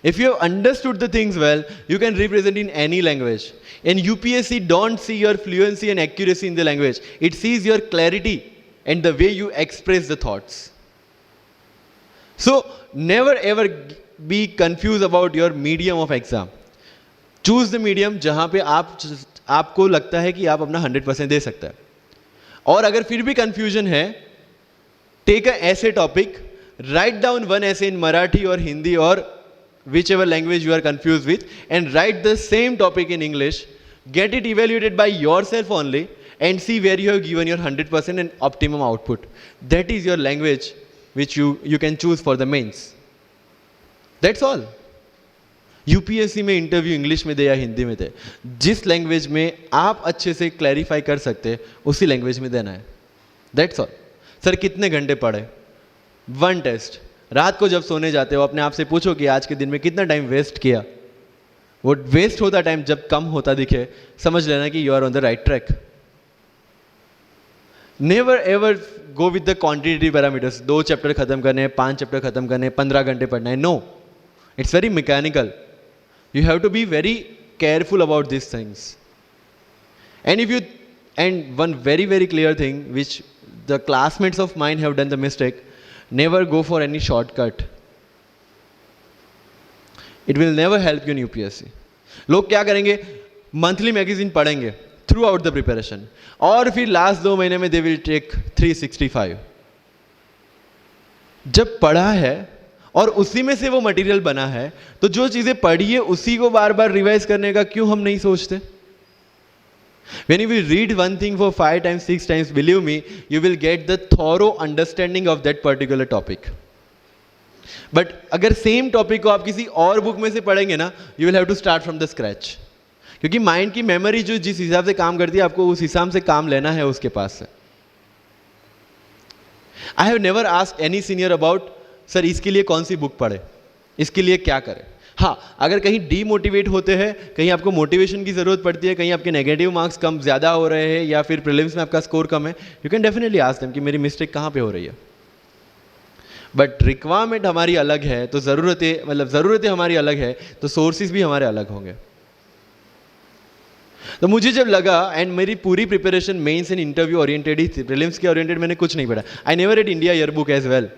If you have understood the things well, you can represent in any language. And UPSC don't see your fluency and accuracy in the language. It sees your clarity and the way you express the thoughts. So never ever be confused about your medium of exam. Choose the medium जहाँ पे आपको लगता है कि आप अपना 100% दे सकते हैं. और अगर फिर भी confusion है, take a essay topic, write down one essay in Marathi or Hindi or whichever language you are confused with, and write the same topic in English. Get it evaluated by yourself only and see where you have given your 100% and optimum output. That is your language which you can choose for the mains. That's all. UPSC में interview English में दे या हिंदी में दे, जिस language में आप अच्छे से clarify कर सकते उसी लैंग्वेज में देना है. That's all. सर कितने घंटे पढ़े? One test. रात को जब सोने जाते हो अपने आप से पूछो कि आज के दिन में कितना टाइम वेस्ट किया. वो वेस्ट होता टाइम जब कम होता दिखे, समझ लेना कि you are on the right track. Never ever go with the quantity parameters. 2 chapter खत्म करने, 5 चैप्टर खत्म करने, 15 घंटे पढ़ना है. No, it's very mechanical. You have to be very careful about these things. And one very, very clear thing which the classmates of mine have done the mistake, never go for any shortcut. It will never help you in UPSC. लोग क्या करेंगे? Monthly magazine पढ़ेंगे through out the preparation, और फिर last 2 महीने में they will take 365. जब पढ़ा है और उसी में से वो मटेरियल बना है, तो जो चीजें पढ़ी है उसी को बार बार रिवाइज करने का क्यों हम नहीं सोचते? When you will read one thing for 5 times, 6 times, believe me, you will get the thorough understanding of that particular topic. But अगर सेम टॉपिक को आप किसी और बुक में से पढ़ेंगे ना, you will have to start from the scratch. क्योंकि माइंड की मेमोरी जो जिस हिसाब से काम करती है, आपको उस हिसाब से काम लेना है उसके पास से. I have never asked any senior about sir इसके लिए कौन सी बुक पढ़े, इसके लिए क्या करें. हाँ, अगर कहीं डीमोटिवेट होते हैं, कहीं आपको मोटिवेशन की ज़रूरत पड़ती है, कहीं आपके नेगेटिव मार्क्स कम ज़्यादा हो रहे हैं या फिर प्रीलिम्स में आपका स्कोर कम है, you can definitely ask them कि मेरी मिस्टेक कहाँ पे हो रही है. बट रिक्वायरमेंट हमारी अलग है, तो ज़रूरतें हमारी अलग है, तो सोर्सेज भी हमारे अलग होंगे. तो मुझे जब लगा, एंड मेरी पूरी preparation mains and interview oriented ही थी, प्रीलिम्स के ओरिएंटेड मैंने कुछ नहीं पढ़ा. I never read India year book as well,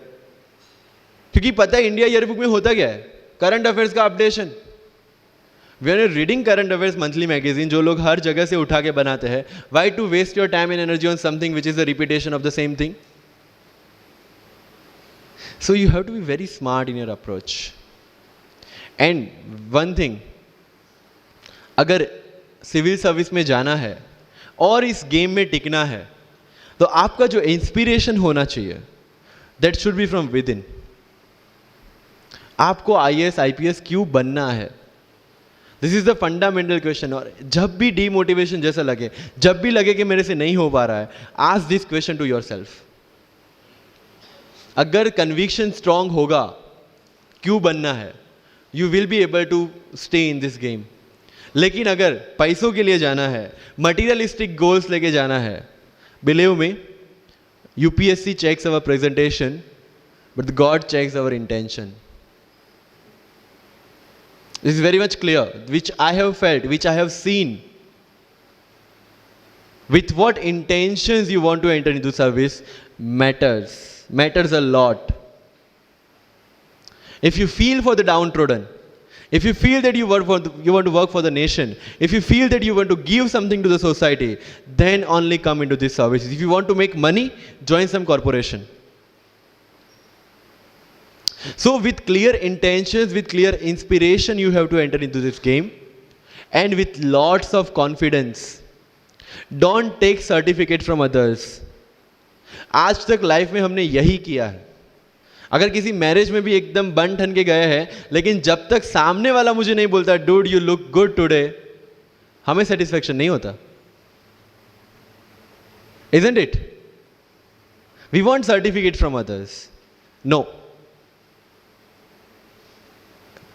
क्योंकि पता है इंडिया ईयर बुक में होता क्या है? करंट अफेयर्स का updation. We are reading current affairs monthly magazine, जो लोग हर जगह से उठा के बनाते हैं. Why to waste your time and energy on something which is the repetition of the same thing? So you have to be very smart in your approach. And one thing, अगर सिविल सर्विस में जाना है और इस game में टिकना है, तो आपका जो इंस्पिरेशन होना चाहिए, that should be from with in. आपको आईएएस आईपीएस क्यों बनना है? This is the fundamental question. और जब भी डीमोटिवेशन जैसा लगे, जब भी लगे कि मेरे से नहीं हो पा रहा है, ask this question to yourself. अगर कन्विक्शन स्ट्रांग होगा क्यों बनना है, you will be able to stay in this game. लेकिन अगर पैसों के लिए जाना है, मटीरियलिस्टिक गोल्स लेके जाना है, believe me, UPSC checks our presentation, but God checks our intention. This is very much clear, which I have felt, which I have seen. With what intentions you want to enter into service matters a lot. If you feel for the downtrodden, if you feel that you want to work for the nation, if you feel that you want to give something to the society, then only come into this service. If you want to make money, join some corporation. So with clear intentions, with clear inspiration, you have to enter into this game, and with lots of confidence. Don't take certificate from others. आज तक life में हमने यही किया है. अगर किसी marriage में भी एकदम बन ठन के गए हैं, लेकिन जब तक सामने वाला मुझे नहीं बोलता dude you look good today, हमें सेटिस्फेक्शन नहीं होता. Isn't it? We want certificate from others. No.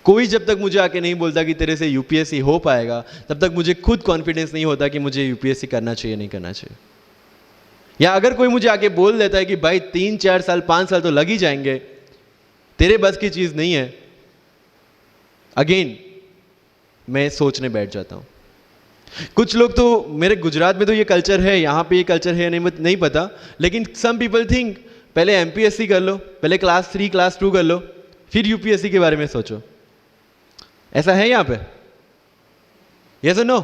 कोई जब तक मुझे आके नहीं बोलता कि तेरे से यूपीएससी हो पाएगा, तब तक मुझे खुद कॉन्फिडेंस नहीं होता कि मुझे यूपीएससी करना चाहिए नहीं करना चाहिए. या अगर कोई मुझे आके बोल देता है कि भाई 3, 4 साल 5 साल तो लग ही जाएंगे, तेरे बस की चीज़ नहीं है, अगेन मैं सोचने बैठ जाता हूँ. कुछ लोग तो, मेरे गुजरात में तो ये कल्चर है, यहाँ पे ये कल्चर है नहीं पता, लेकिन सम पीपल थिंक पहले एमपीएससी कर लो, पहले क्लास 3 क्लास 2 कर लो, फिर यूपीएससी के बारे में सोचो. ऐसा है यहाँ पे? यस और no?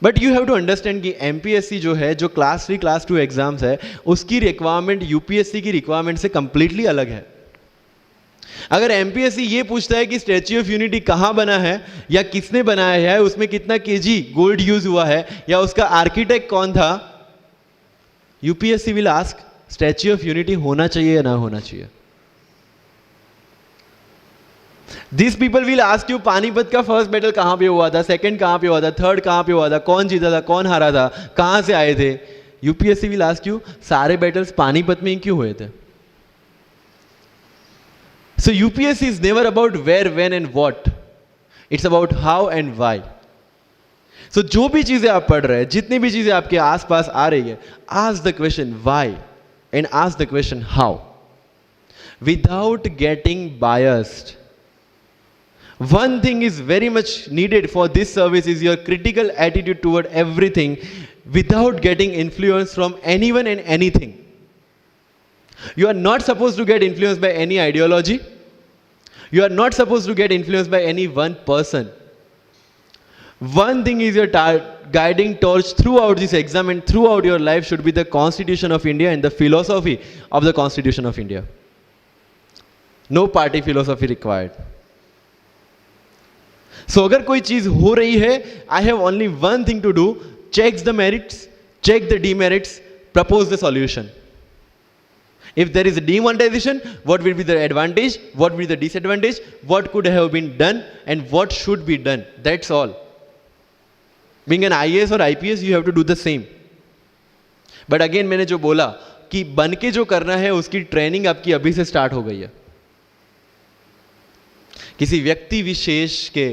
But you have to understand कि एमपीएससी जो है, जो क्लास 3 क्लास 2 एग्जाम्स है, उसकी रिक्वायरमेंट यूपीएससी की रिक्वायरमेंट से कंप्लीटली अलग है। अगर एमपीएससी ये पूछता है कि स्टैच्यू ऑफ यूनिटी कहां बना है या किसने बनाया है, उसमें कितना केजी गोल्ड यूज हुआ है या उसका आर्किटेक्ट कौन था, UPSC will ask statue of unity होना चाहिए या ना होना चाहिए। This people will ask you Panipat का फर्स्ट बैटल कहां पे हुआ था, सेकंड कहां पे हुआ था, थर्ड कहां पे हुआ था, कौन जीता था, कौन हारा था, कहां से आए थे। यूपीएससी विल आस्क यू सारे बैटल्स पानीपत में ही क्यों हुए थे। So UPSC is never about where, when and what. It's about how and why. So जो भी चीजें आप पढ़ रहे हैं, जितनी भी चीजें आपके आसपास आ रही है, ask the question why and ask the question how. Without getting biased. One thing is very much needed for this service is your critical attitude toward everything without getting influence from anyone and anything. You are not supposed to get influenced by any ideology. You are not supposed to get influenced by any one person. One thing is your guiding torch throughout this exam and throughout your life should be the Constitution of India and the philosophy of the Constitution of India. No party philosophy required. So अगर कोई चीज हो रही है, I have only one thing to do: check the merits, check the demerits, propose the solution. If there is a demonetization, what will be the advantage, what will be the disadvantage, what could have been done and what should be done. That's all. Being an IAS or IPS, you have to do the same. But again मैंने जो बोला कि बन के जो करना है उसकी ट्रेनिंग आपकी अभी से स्टार्ट हो गई है। किसी व्यक्ति विशेष के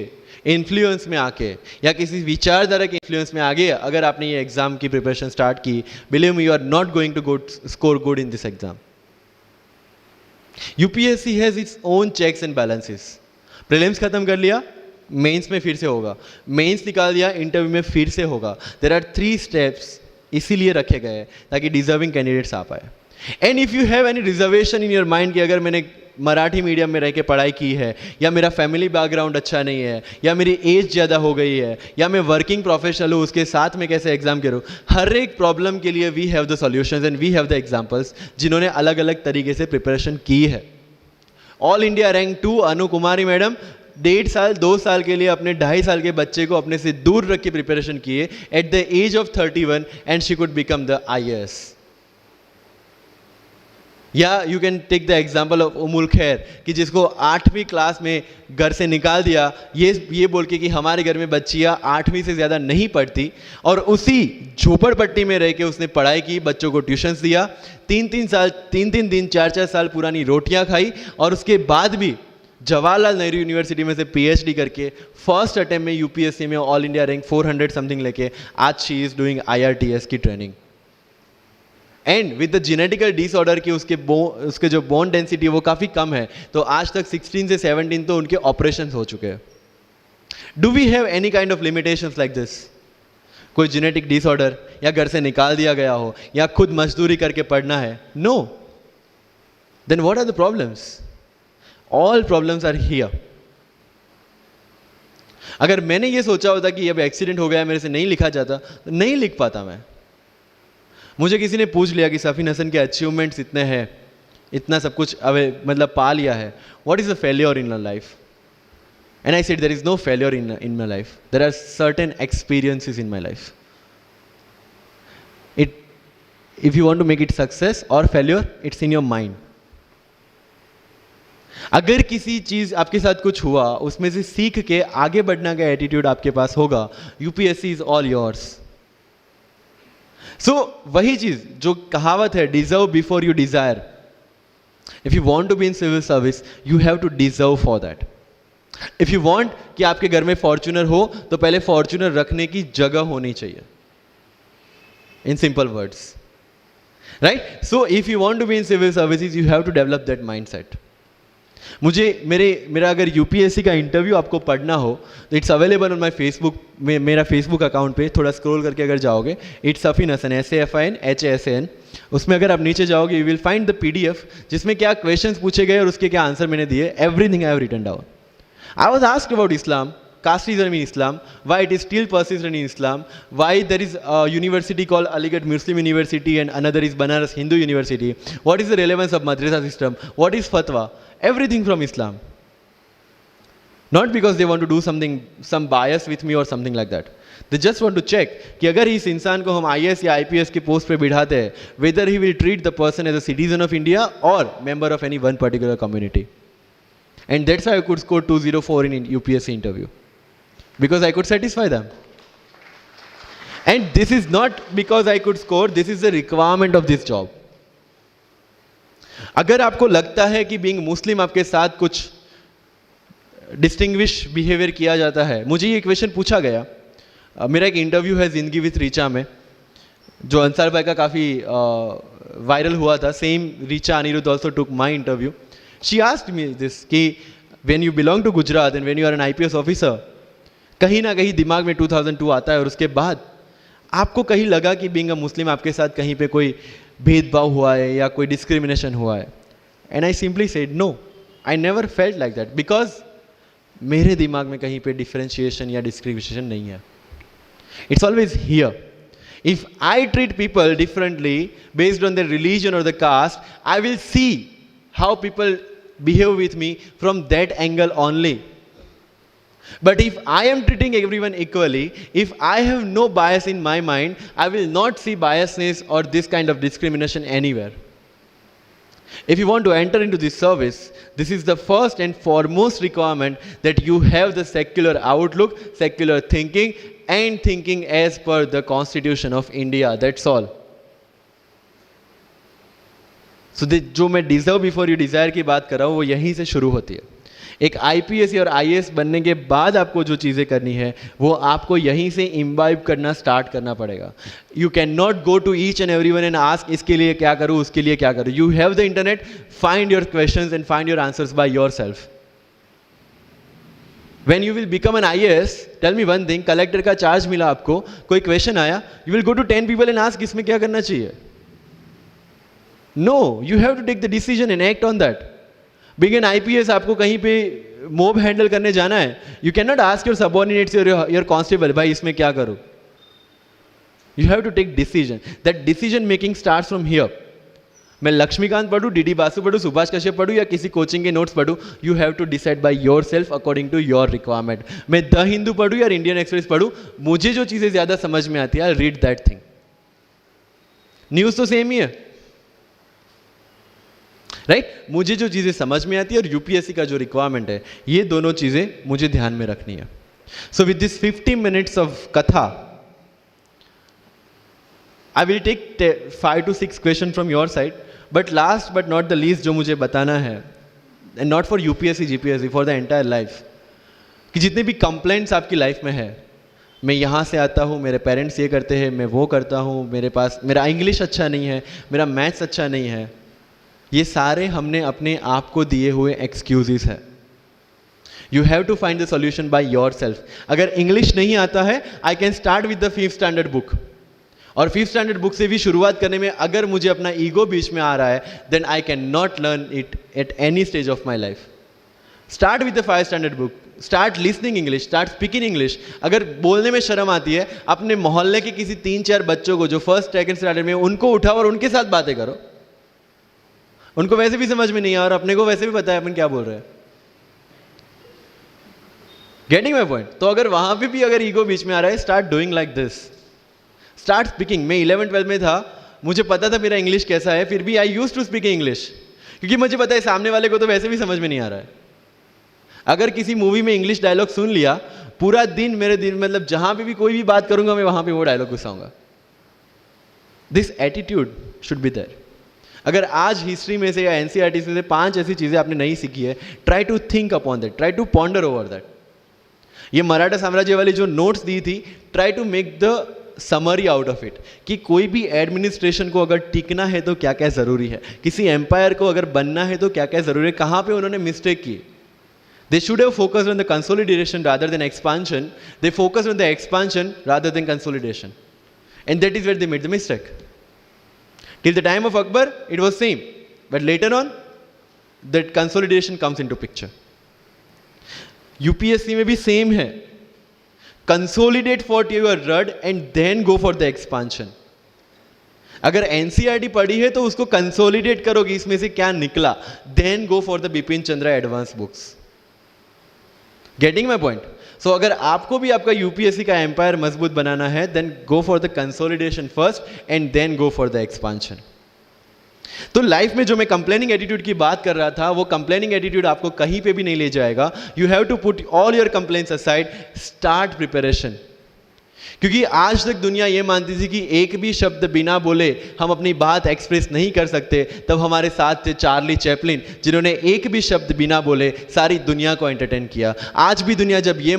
इन्फ्लुएंस में आके या किसी विचारधारा के इन्फ्लुएंस में आगे अगर आपने ये एग्जाम की प्रिपरेशन स्टार्ट की, believe me, you are not going to score good in this exam. UPSC has its own checks and balances. Prelims खत्म कर लिया, मेंस में फिर से होगा, मेंस निकाल दिया, इंटरव्यू में फिर से होगा। देयर आर 3 स्टेप्स इसीलिए रखे गए हैं ताकि डिजर्विंग कैंडिडेट्स आ पाए। And if you have any reservation in your mind कि अगर मैंने मराठी मीडियम में रह के पढ़ाई की है, या मेरा फैमिली बैकग्राउंड अच्छा नहीं है, या मेरी एज ज़्यादा हो गई है, या मैं वर्किंग प्रोफेशनल हूँ, उसके साथ में कैसे एग्जाम करूँ, हर एक प्रॉब्लम के लिए we have the solutions and we have the examples जिन्होंने अलग अलग तरीके से प्रिपरेशन की है। All India rank 2 Anu Kumari madam 1.5 साल 2 साल के लिए अपने 2.5 साल के बच्चे को अपने से दूर रख के प्रिपरेशन किए at the age of 31 and she could become the IAS। या you can take the example of Ummul Kher कि जिसको 8वीं क्लास में घर से निकाल दिया ये बोल के कि हमारे घर में बच्चियाँ 8वीं से ज़्यादा नहीं पढ़ती, और उसी झोपड़पट्टी में रह के उसने पढ़ाई की, बच्चों को ट्यूशन्स दिया, 3 दिन 4 साल पुरानी रोटियां खाई, और उसके बाद भी जवाहरलाल नेहरू यूनिवर्सिटी में से PhD करके फर्स्ट अटेम्प्ट में यूपीएससी में ऑल इंडिया रैंक 400 समथिंग लेके आज शी इज डूइंग IRTS की training. And with the genetical disorder की उसके जो बोन डेंसिटी वो काफ़ी कम है, तो आज तक 16 से 17 तो उनके ऑपरेशन हो चुके हैं। Do we have any kind of limitations like this? कोई जेनेटिक डिसऑर्डर या घर से निकाल दिया गया हो या खुद मजदूरी करके पढ़ना है? No. Then what are the problems? All problems are here. अगर मैंने ये सोचा होता कि अब एक्सीडेंट हो गया, मेरे से नहीं लिखा जाता, तो नहीं लिख पाता मैं। मुझे किसी ने पूछ लिया कि सफीन हसन के अचीवमेंट्स इतने हैं, इतना सब कुछ मतलब पा लिया है, what is a failure in your life? And I said there is no failure in my life, there are certain experiences in my life. If you want to make it success or failure, it's in your mind. अगर किसी चीज आपके साथ कुछ हुआ, उसमें से सीख के आगे बढ़ने का एटीट्यूड आपके पास होगा, UPSC is all yours. So वही चीज जो कहावत है, deserve before you desire. If you want to be in civil service, you have to deserve for that. If you want कि आपके घर में फॉर्च्यूनर हो, तो पहले फॉर्च्यूनर रखने की जगह होनी चाहिए, in simple words, right? So if you want to be in civil services, you have to develop that mindset. मेरा अगर यूपीएससी का इंटरव्यू आपको पढ़ना हो तो it's available on my Facebook में, मेरा फेसबुक अकाउंट पे थोड़ा स्क्रॉल करके अगर जाओगे, इट्स सफीन हसन, SAFIN उसमें अगर आप नीचे जाओगे, you will find the PDF जिसमें क्या क्वेश्चंस पूछे गए और उसके क्या आंसर मैंने दिए। Everything I have written down. I was asked about Islam, casteism in Islam, why it is still persistent in Islam, why there is a university called Aligarh Muslim University and another is Banaras Hindu University, what is the relevance of madrasa system, what is fatwa, everything from Islam. Not because they want to do something, some bias with me or something like that. They just want to check कि अगर इस इंसान को हम IAS या IPS के post पे बिठाते हैं, whether he will treat the person as a citizen of India or member of any one particular community. And that's how I could score 204 in UPSC interview. Because I could satisfy them. And this is not because I could score, this is the requirement of this job. अगर आपको लगता है कि being Muslim आपके साथ कुछ distinguish behaviour किया जाता है, मुझे ये क्वेश्चन पूछा गया. मेरा एक इंटरव्यू है जिंदगी विथ रीचा में, जो अंसार भाई का काफ़ी वायरल हुआ था. Same Richa Anirudh also took my interview. She asked me this कि when you belong to Gujarat and when you are an IPS officer, कहीं ना कहीं दिमाग में 2002 आता है और उसके बाद आपको कहीं लगा कि बीइंग अ मुस्लिम आपके साथ कहीं पे कोई भेदभाव हुआ है या कोई डिस्क्रिमिनेशन हुआ है. And I simply said no, I never felt like that, because मेरे दिमाग में कहीं पे डिफरेंशिएशन या डिस्क्रिमिनेशन नहीं है. It's always here. If I treat people differently based on their religion or the caste, I will see how people behave with me from that angle only. But if I am treating everyone equally, if I have no bias in my mind, I will not see biasness or this kind of discrimination anywhere. If you want to enter into this service, this is the first and foremost requirement that you have the secular outlook, secular thinking, and thinking as per the Constitution of India. That's all. So जो मैं deserve before you desire की बात कर रहा हूँ वो यहीं से शुरू होती है. एक IPS और IAS बनने के बाद आपको जो चीज़ें करनी है वो आपको यहीं से इम्बाइब करना स्टार्ट करना पड़ेगा. You can not go to each and everyone and ask इसके लिए क्या करूँ, उसके लिए क्या करूँ. You have the internet, find your questions and find your answers by yourself. When you will become an IAS, tell me one thing, collector का charge मिला आपको, कोई क्वेश्चन आया, you will go to 10 people and ask इसमें क्या करना चाहिए. No, you have to take the decision and act on that. Being an IPS आपको कहीं पे मोब हैंडल करने जाना है, you cannot ask your subordinates or your constable, भाई इसमें क्या करूँ. You have to take decision. That decision making starts from here. मैं लक्ष्मीकांत पढ़ूँ, DD बासु पढ़ूँ, सुभाष कश्यप पढ़ूँ या किसी कोचिंग के नोट्स पढ़ूँ, you have to decide by your self according to your requirement. मैं द हिंदू पढ़ूँ या इंडियन एक्सप्रेस पढ़ूँ, मुझे जो चीज़ें ज़्यादा समझ में आती है, रीड दैट थिंग. न्यूज़ तो सेम ही है, राइट. मुझे जो चीज़ें समझ में आती है और UPSC का जो रिक्वायरमेंट है, ये दोनों चीज़ें मुझे ध्यान में रखनी है. So with this 50 minutes of कथा, I will take 5 to 6 questions from your side. But last but not the least जो मुझे बताना है, and not for UPSC GPSC, for the entire life, कि जितने भी कंप्लेंट्स आपकी लाइफ में है, मैं यहाँ से आता हूँ, मेरे पेरेंट्स ये करते हैं, मैं वो करता हूँ, मेरा इंग्लिश अच्छा नहीं है, मेरा मैथ्स अच्छा नहीं है, ये सारे हमने अपने आप को दिए हुए एक्सक्यूजेस हैं. You have to find the solution by your self. अगर इंग्लिश नहीं आता है, I can start with the 5th standard book. और 5th standard बुक से भी शुरुआत करने में अगर मुझे अपना ईगो बीच में आ रहा है, then I can not learn it at any stage of my life. Start with the 5th standard book, start listening English, start speaking English. अगर बोलने में शर्म आती है, अपने मोहल्ले के किसी 3-4 बच्चों को जो 1st, 2nd standard में, उनको उठाओ और उनके साथ बातें करो. उनको वैसे भी समझ में नहीं है और अपने को वैसे भी पता है अपन क्या बोल रहे हैं. Getting my point. तो अगर वहां पे भी अगर ईगो बीच में आ रहा है, start doing like this, start speaking. मैं 11th-12th में था, मुझे पता था मेरा इंग्लिश कैसा है, फिर भी I used to speak English, क्योंकि मुझे पता है सामने वाले को तो वैसे भी समझ में नहीं आ रहा है. अगर किसी मूवी में इंग्लिश डायलॉग सुन लिया, पूरा दिन मेरे दिन मतलब जहां पे भी कोई भी बात करूंगा मैं वहां पे वो डायलॉग घुसाऊंगा. This attitude should be there. अगर आज हिस्ट्री में से या NCERT में से 5 ऐसी चीजें आपने नहीं सीखी है, try to think upon that, try to ponder over that. ये मराठा साम्राज्य वाली जो नोट्स दी थी, try to make the summary out of it, कि कोई भी एडमिनिस्ट्रेशन को अगर टिकना है तो क्या क्या जरूरी है, किसी एम्पायर को अगर बनना है तो क्या क्या जरूरी है, कहां पे उन्होंने मिस्टेक की. They should have focused on the consolidation rather than expansion. They focused on the expansion rather than consolidation, and that is where they made the mistake. Till the time of Akbar it was same, but later on that consolidation comes into picture. UPSC में भी same है. Consolidate for your rod and then go for the expansion. अगर NCERT पढ़ी है तो उसको consolidate करो कि इसमें से क्या निकला, then go for the Bipin Chandra advance books. Getting my point? So अगर आपको भी आपका यूपीएससी का एम्पायर मजबूत बनाना है, then go for the consolidation first and then go for the expansion. तो लाइफ में जो मैं कंप्लेनिंग एटीट्यूड की बात कर रहा था, वो कंप्लेनिंग एटीट्यूड आपको कहीं पे भी नहीं ले जाएगा। You have to put all your complaints aside, start preparation. क्योंकि आज तक दुनिया ये मानती थी कि एक भी शब्द बिना बोले हम अपनी बात एक्सप्रेस नहीं कर सकते। तब हमारे साथ थे चार्ली चैपलिन, जिन्होंने एक भी शब्द बिना बोले सारी दुनिया को एंटरटेन किया। आज भी दुनिया जब ये